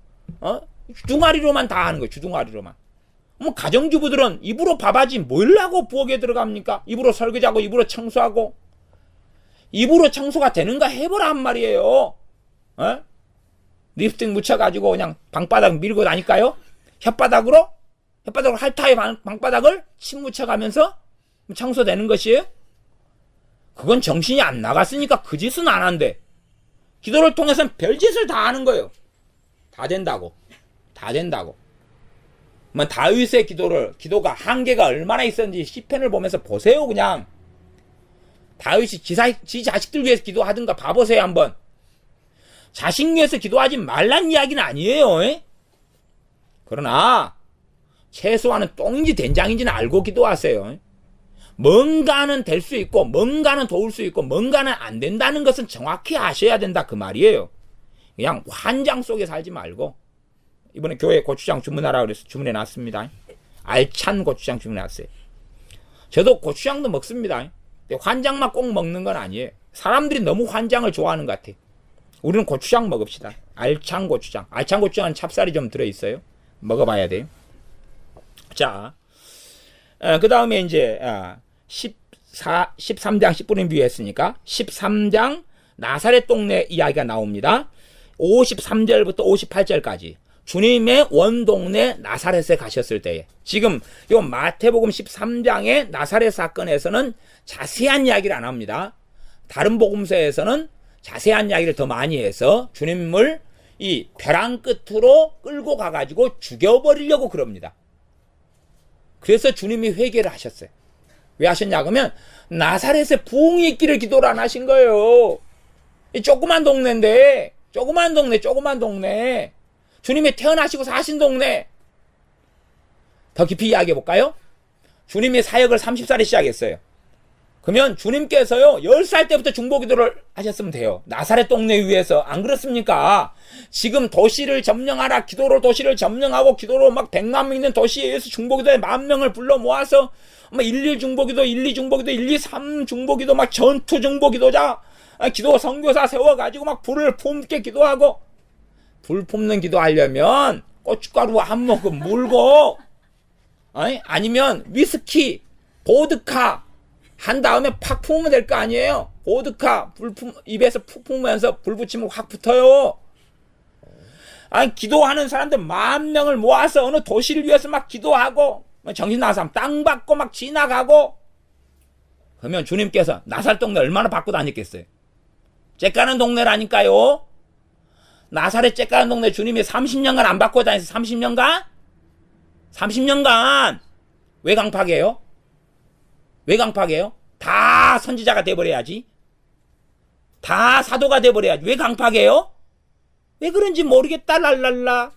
주둥아리로만 다 하는 거예요. 주둥아리로만. 뭐 가정주부들은 입으로 밥하지 뭘 하고 부엌에 들어갑니까? 입으로 설거지하고 입으로 청소하고. 입으로 청소가 되는가 해보라 한 말이에요. 어? 립스틱 묻혀가지고 그냥 방바닥 밀고 다닐까요? 혓바닥으로 핥아요. 방바닥을 침 묻혀가면서 청소되는 것이에요? 그건 정신이 안 나갔으니까 그 짓은 안 한대. 기도를 통해서는 별짓을 다 하는 거예요. 다 된다고. 뭐 다윗의 기도가 한계가 얼마나 있었는지 시편을 보면서 보세요. 그냥 다윗이 지 자식들 위해서 기도하든가 봐보세요 한번. 자식 위해서 기도하지 말란 이야기는 아니에요. 그러나 최소한은 똥인지 된장인지는 알고 기도하세요. 뭔가는 될 수 있고 뭔가는 도울 수 있고 뭔가는 안 된다는 것은 정확히 아셔야 된다 그 말이에요. 그냥 환장 속에 살지 말고. 이번에 교회 고추장 주문하라 그래서 주문해 놨습니다. 알찬 고추장 주문해 놨어요. 저도 고추장도 먹습니다. 근데 환장만 꼭 먹는 건 아니에요. 사람들이 너무 환장을 좋아하는 것 같아요. 우리는 고추장 먹읍시다. 알찬 고추장. 알찬 고추장은 찹쌀이 좀 들어있어요. 먹어봐야 돼요. 자, 그 다음에 이제 13장 10분인 비유했으니까 13장 나사렛 동네 이야기가 나옵니다. 53절부터 58절까지 주님의 원동네 나사렛에 가셨을 때에, 지금 요 마태복음 13장의 나사렛 사건에서는 자세한 이야기를 안 합니다. 다른 복음서에서는 자세한 이야기를 더 많이 해서 주님을 이 벼랑 끝으로 끌고 가가지고 죽여버리려고 그럽니다. 그래서 주님이 회개를 하셨어요. 왜 하셨냐 그러면 나사렛에 부흥이 있기를 기도를 안 하신 거예요. 이 조그만 동네인데, 조그만 동네. 주님이 태어나시고 사신 동네. 더 깊이 이야기해 볼까요? 주님이 사역을 30살에 시작했어요. 그러면 주님께서요 10살 때부터 중보기도를 하셨으면 돼요. 나사렛 동네 위에서. 안 그렇습니까? 지금 도시를 점령하라, 기도로 도시를 점령하고 기도로 막 100만 명 있는 도시에서 중보기도에 10,000명을 불러 모아서 1, 2중보기도, 1, 2중보기도, 1, 2, 3중보기도, 막 전투 중보기도자 기도 선교사 세워가지고 막 불을 품게 기도하고. 불 품는 기도하려면 고춧가루 한 모금 물고, 아니면 위스키, 보드카 한 다음에 팍 품으면 될 거 아니에요. 보드카 입에서 푹 품으면서 불 붙이면 확 붙어요. 기도하는 사람들 10,000명을 모아서 어느 도시를 위해서 막 기도하고, 정신 나간 사람 땅 받고 막 지나가고. 그러면 주님께서 나사렛 동네 얼마나 받고 다녔겠어요? 째까는 동네라니까요. 나사렛 째까는 동네 주님이 30년간 안 받고 다녔어요. 30년간 왜 강팍해요? 다 선지자가 돼버려야지. 다 사도가 돼버려야지. 왜 강팍해요? 왜 그런지 모르겠다. 랄랄라.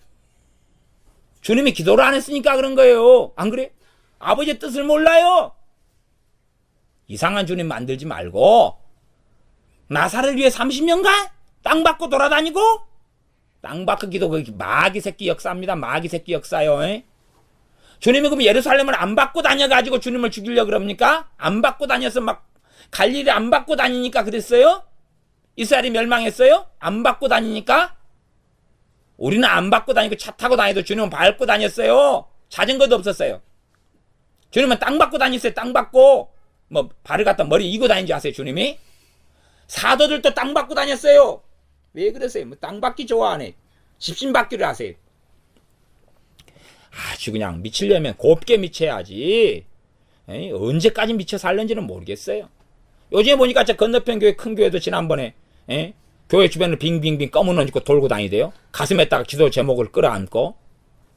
주님이 기도를 안 했으니까 그런 거예요. 안 그래? 아버지의 뜻을 몰라요. 이상한 주님 만들지 말고 나사렛을 위해 30년간 땅 받고 돌아다니고. 땅 받고 기도, 그 마귀 새끼 역사입니다. 마귀 새끼 역사요. 주님이 그럼 예루살렘을 안 받고 다녀가지고 주님을 죽이려고 그럽니까? 안 받고 다녀서 막 갈릴리 안 받고 다니니까 그랬어요? 이스라엘이 멸망했어요? 안 받고 다니니까? 우리는 안 받고 다니고 차 타고 다니도 주님은 밟고 다녔어요. 자전거도 없었어요. 주님은 땅 받고 다녔어요. 땅 받고. 뭐 발을 갖다 머리 이고 다니는지 아세요? 주님이? 사도들도 땅 받고 다녔어요. 왜 그러세요? 뭐 땅 받기 좋아하네. 집신 받기를 하세요. 아주 그냥 미치려면 곱게 미쳐야지. 언제까지 미쳐 살는지는 모르겠어요. 요즘에 보니까 저 건너편 교회, 큰 교회도 지난번에 교회 주변을 빙빙빙 검은 옷 입고 돌고 다니대요. 가슴에다가 기도 제목을 끌어안고.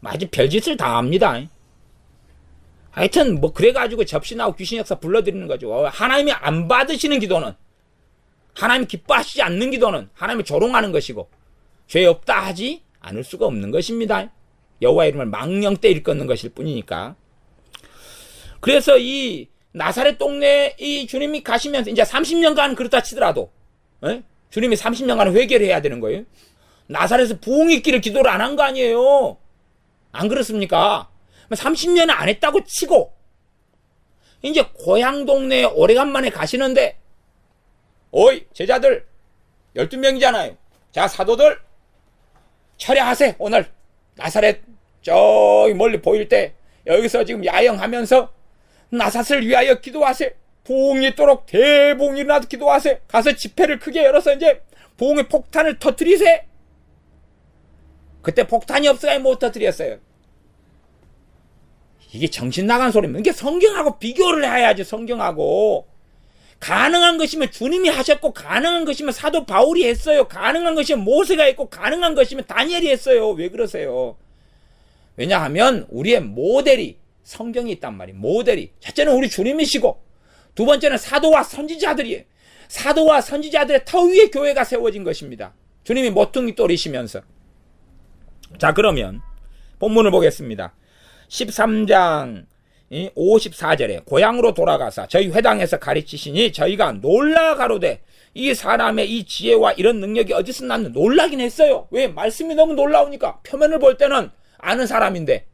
아주 별짓을 다 합니다. 하여튼 뭐 그래가지고 접신하고 귀신 역사 불러드리는 거죠. 하나님이 안 받으시는 기도는, 하나님 기뻐하시지 않는 기도는 하나님을 조롱하는 것이고, 죄 없다 하지 않을 수가 없는 것입니다. 여호와의 이름을 망령때 일컫는 것일 뿐이니까. 그래서 이 나사렛 동네에 이 주님이 가시면서 이제 30년간 그렇다 치더라도, 주님이 30년간 회개를 해야 되는 거예요. 나사렛에서 부흥이 있기를 기도를 안 한 거 아니에요. 안 그렇습니까? 30년을 안 했다고 치고 이제 고향 동네에 오래간만에 가시는데, 어이 제자들 12명이잖아요. 자, 사도들 철야하세. 오늘 나사렛 저기 멀리 보일 때 여기서 지금 야영하면서 나삿을 위하여 기도하세요. 부흥이 있도록 대부흥이 일어나도 기도하세요. 가서 집회를 크게 열어서 이제 부흥의 폭탄을 터뜨리세요. 그때 폭탄이 없어야 못 터뜨렸어요. 이게 정신 나간 소리입니다. 이게 성경하고 비교를 해야지. 성경하고 가능한 것이면 주님이 하셨고, 가능한 것이면 사도 바울이 했어요. 가능한 것이면 모세가 했고, 가능한 것이면 다니엘이 했어요. 왜 그러세요? 왜냐하면 우리의 모델이 성경이 있단 말이에요. 모델이. 첫째는 우리 주님이시고, 두 번째는 사도와 선지자들이에요. 사도와 선지자들의 터 위에 교회가 세워진 것입니다. 주님이 모퉁이 돌이시면서. 자, 그러면 본문을 보겠습니다. 13장 54절에 고향으로 돌아가사 저희 회당에서 가르치시니 저희가 놀라 가로되 이 사람의 이 지혜와 이런 능력이 어디서 났나 놀라긴 했어요. 왜? 말씀이 너무 놀라우니까. 표면을 볼 때는 아는 사람인데.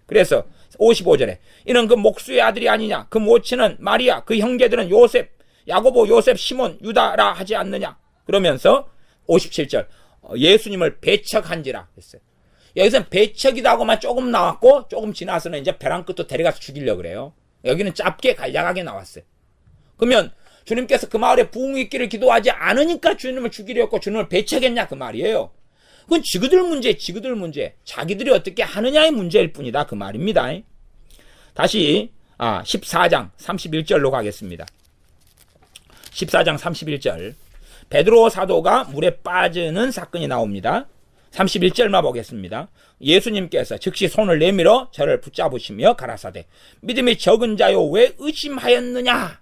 그래서 55절에 이는 그 목수의 아들이 아니냐, 그 모친은 마리아, 그 형제들은 요셉, 야고보, 요셉, 시몬, 유다라 하지 않느냐. 그러면서 57절 예수님을 배척한지라 했어요. 여기서는 배척이라고만 조금 나왔고, 조금 지나서는 이제 벼랑 끝도 데려가서 죽이려고 그래요. 여기는 짧게 간략하게 나왔어요. 그러면 주님께서 그 마을에 부흥이 있기를 기도하지 않으니까 주님을 죽이려 했고 주님을 배척했냐 그 말이에요. 그건 지그들 문제. 자기들이 어떻게 하느냐의 문제일 뿐이다 그 말입니다. 다시 14장 31절로 가겠습니다. 14장 31절 베드로 사도가 물에 빠지는 사건이 나옵니다. 31절만 보겠습니다. 예수님께서 즉시 손을 내밀어 저를 붙잡으시며 가라사대 믿음이 적은 자요 왜 의심하였느냐.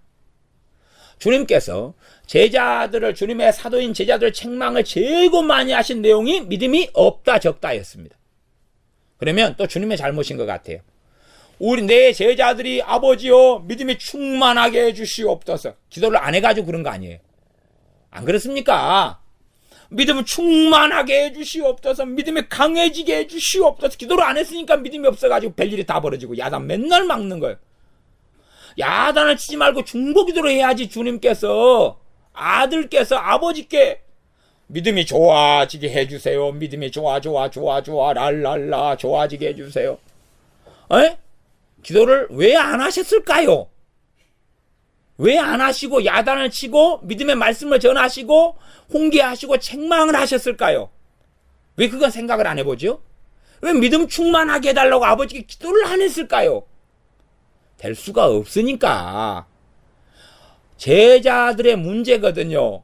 주님께서 제자들을, 주님의 사도인 제자들 책망을 제일 많이 하신 내용이 믿음이 없다 적다였습니다. 그러면 또 주님의 잘못인 것 같아요. 우리 내 제자들이 아버지요 믿음이 충만하게 해주시옵소서 기도를 안 해가지고 그런 거 아니에요. 안 그렇습니까? 믿음을 충만하게 해주시옵소서, 믿음이 강해지게 해주시옵소서. 기도를 안 했으니까 믿음이 없어가지고 별일이 다 벌어지고 야단 맨날 막는 거예요. 야단을 치지 말고 중보기도를 해야지. 주님께서, 아들께서 아버지께 믿음이 좋아지게 해주세요. 믿음이 좋아 랄랄라 좋아지게 해주세요. 기도를 왜 안 하셨을까요? 왜 안 하시고 야단을 치고 믿음의 말씀을 전하시고 홍계하시고 책망을 하셨을까요? 왜 그건 생각을 안 해보죠? 왜 믿음 충만하게 해달라고 아버지께 기도를 안 했을까요? 될 수가 없으니까. 제자들의 문제거든요.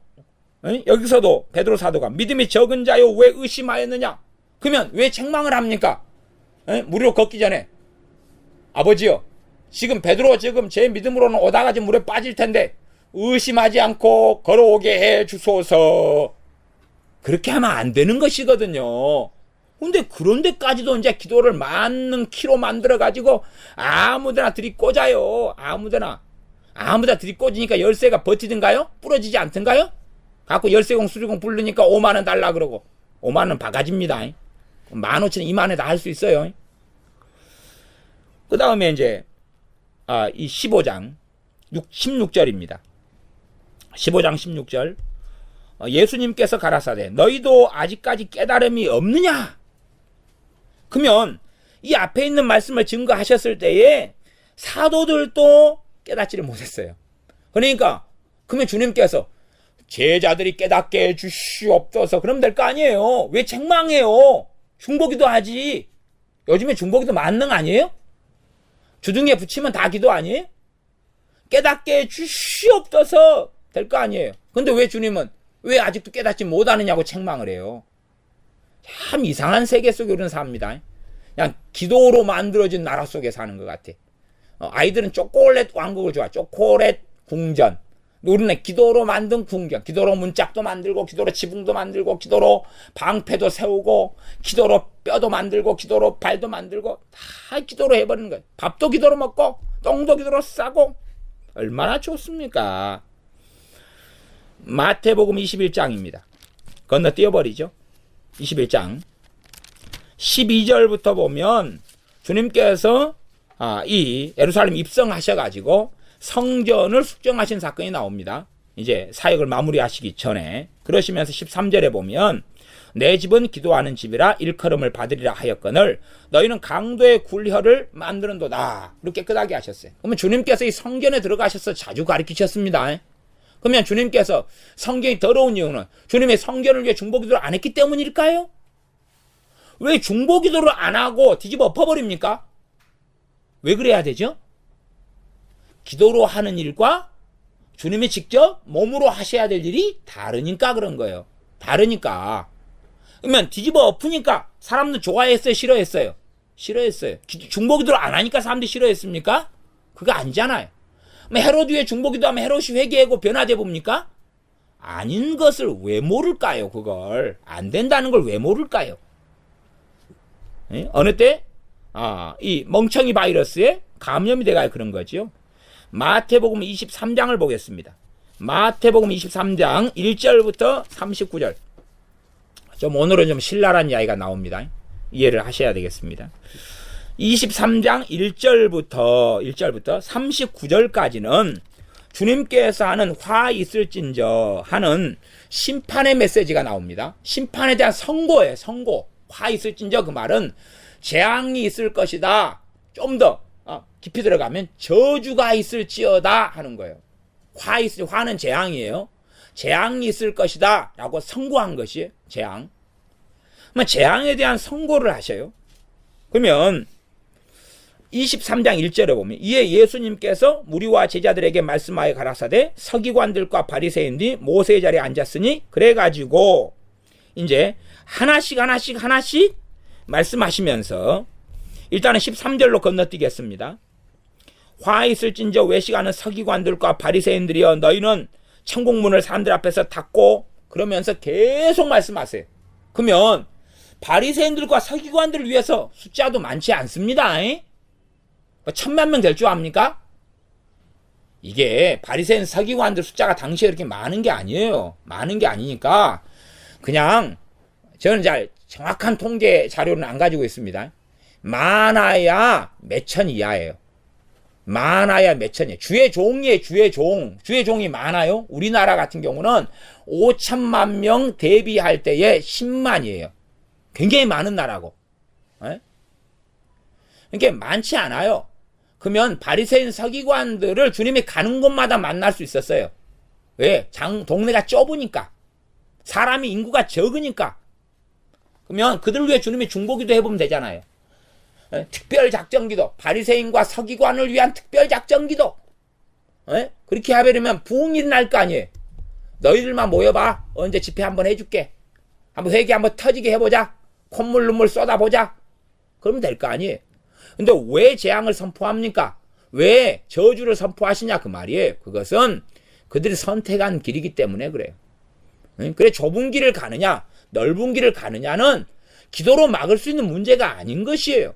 여기서도 베드로 사도가 믿음이 적은 자요 왜 의심하였느냐. 그러면 왜 책망을 합니까? 무리로 걷기 전에 아버지요 지금 베드로 지금 제 믿음으로는 오다가 지금 물에 빠질 텐데 의심하지 않고 걸어오게 해 주소서. 그렇게 하면 안 되는 것이거든요. 근데 그런 데까지도 이제 기도를 맞는 키로 만들어 가지고 아무데나 들이꽂아요. 아무데나 들이꽂으니까 열쇠가 버티든가요? 부러지지 않든가요? 갖고 열쇠공 수리공 부르니까 5만 원 달라 그러고 5만 원 바가지입니다. 15,000원 2만 원에 다 할 수 있어요. 그 다음에 이제 이 15장 16절입니다. 15장 16절 예수님께서 가라사대 너희도 아직까지 깨달음이 없느냐. 그러면 이 앞에 있는 말씀을 증거하셨을 때에 사도들도 깨닫지를 못했어요. 그러니까 그러면 주님께서 제자들이 깨닫게 해주시옵소서 그러면 될 거 아니에요. 왜 책망해요? 중보기도 하지. 요즘에 중보기도 만능 아니에요? 주둥이에 붙이면 다 기도 아니에요? 깨닫게 해주시옵소서 될 거 아니에요. 근데 왜 주님은 왜 아직도 깨닫지 못하느냐고 책망을 해요. 참 이상한 세계 속에 우리는 삽니다. 그냥 기도로 만들어진 나라 속에 사는 것 같아. 아이들은 초콜릿 왕국을 좋아. 초콜릿 궁전. 우리는 기도로 만든 궁전. 기도로 문짝도 만들고 기도로 지붕도 만들고 기도로 방패도 세우고 기도로 뼈도 만들고 기도로 발도 만들고 다 기도로 해버리는 거예요. 밥도 기도로 먹고 똥도 기도로 싸고 얼마나 좋습니까? 마태복음 21장입니다. 건너뛰어버리죠. 21장 12절부터 보면 주님께서 이 예루살렘 입성하셔가지고 성전을 숙정하신 사건이 나옵니다. 이제 사역을 마무리하시기 전에 그러시면서 13절에 보면 내 집은 기도하는 집이라 일컬음을 받으리라 하였거늘 너희는 강도의 굴혈을 만드는도다. 이렇게 깨끗하게 하셨어요. 그러면 주님께서 이 성전에 들어가셔서 자주 가르치셨습니다. 그러면 주님께서 성경이 더러운 이유는 주님의 성전을 위해 중보기도를 안 했기 때문일까요? 왜 중보기도를 안 하고 뒤집어 엎어버립니까? 왜 그래야 되죠? 기도로 하는 일과 주님이 직접 몸으로 하셔야 될 일이 다르니까 그런 거예요. 다르니까. 그러면 뒤집어 엎으니까 사람들 좋아했어요? 싫어했어요? 싫어했어요. 중보기도를 안 하니까 사람들이 싫어했습니까? 그거 아니잖아요. 헤롯 위에 중보기도하면 헤롯이 회개하고 변화돼 봅니까? 아닌 것을 왜 모를까요? 그걸 안 된다는 걸 왜 모를까요? 예? 어느 때? 이 멍청이 바이러스에 감염이 돼가요. 그런 거죠. 마태복음 23장을 보겠습니다. 마태복음 23장 1절부터 39절. 오늘은 좀 신랄한 이야기가 나옵니다. 이해를 하셔야 되겠습니다. 23장 1절부터 39절까지는 주님께서 하는 화 있을진저 하는 심판의 메시지가 나옵니다. 심판에 대한 선고예요. 선고. 화 있을진저 그 말은 재앙이 있을 것이다. 좀 더 깊이 들어가면 저주가 있을지어다 하는 거예요. 화는 재앙이에요. 재앙이 있을 것이다 라고 선고한 것이에요. 재앙. 재앙에 대한 선고를 하셔요. 그러면 23장 1절에 보면 이에 예수님께서 무리와 제자들에게 말씀하여 가라사대 서기관들과 바리새인들이 모세의 자리에 앉았으니 그래가지고 이제 하나씩 말씀하시면서 일단은 13절로 건너뛰겠습니다. 화 있을진저 외식하는 서기관들과 바리새인들이여 너희는 천국문을 사람들 앞에서 닫고 그러면서 계속 말씀하세요. 그러면 바리새인들과 서기관들을 위해서 숫자도 많지 않습니다. 1000만 명 될 줄 압니까? 이게 바리새인 서기관들 숫자가 당시에 그렇게 많은 게 아니에요. 많은 게 아니니까 그냥 저는 잘 정확한 통계 자료는 안 가지고 있습니다. 많아야 몇천 이하예요. 많아야 몇천이에요. 주의 종이 많아요. 우리나라 같은 경우는 5천만 명 대비할 때에 10만이에요. 굉장히 많은 나라고. 그러니까 많지 않아요. 그러면 바리새인 서기관들을 주님이 가는 곳마다 만날 수 있었어요. 왜? 동네가 좁으니까. 사람이 인구가 적으니까. 그러면 그들을 위해 주님이 중보기도 해보면 되잖아요. 특별작전기도, 바리새인과 서기관을 위한 특별작전기도. 그렇게 하려면 부흥이 날 거 아니에요. 너희들만 모여봐. 언제 집회 한번 해줄게. 한번 회개 한번 터지게 해보자. 콧물 눈물 쏟아보자. 그러면 될 거 아니에요. 근데 왜 재앙을 선포합니까? 왜 저주를 선포하시냐 그 말이에요. 그것은 그들이 선택한 길이기 때문에 그래요. 그래 좁은 길을 가느냐 넓은 길을 가느냐는 기도로 막을 수 있는 문제가 아닌 것이에요.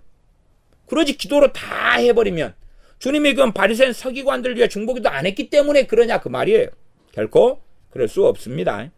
그러지 기도로 다 해버리면 주님이 그럼 바리새인 서기관들을 위해 중보기도 안 했기 때문에 그러냐 그 말이에요. 결코 그럴 수 없습니다.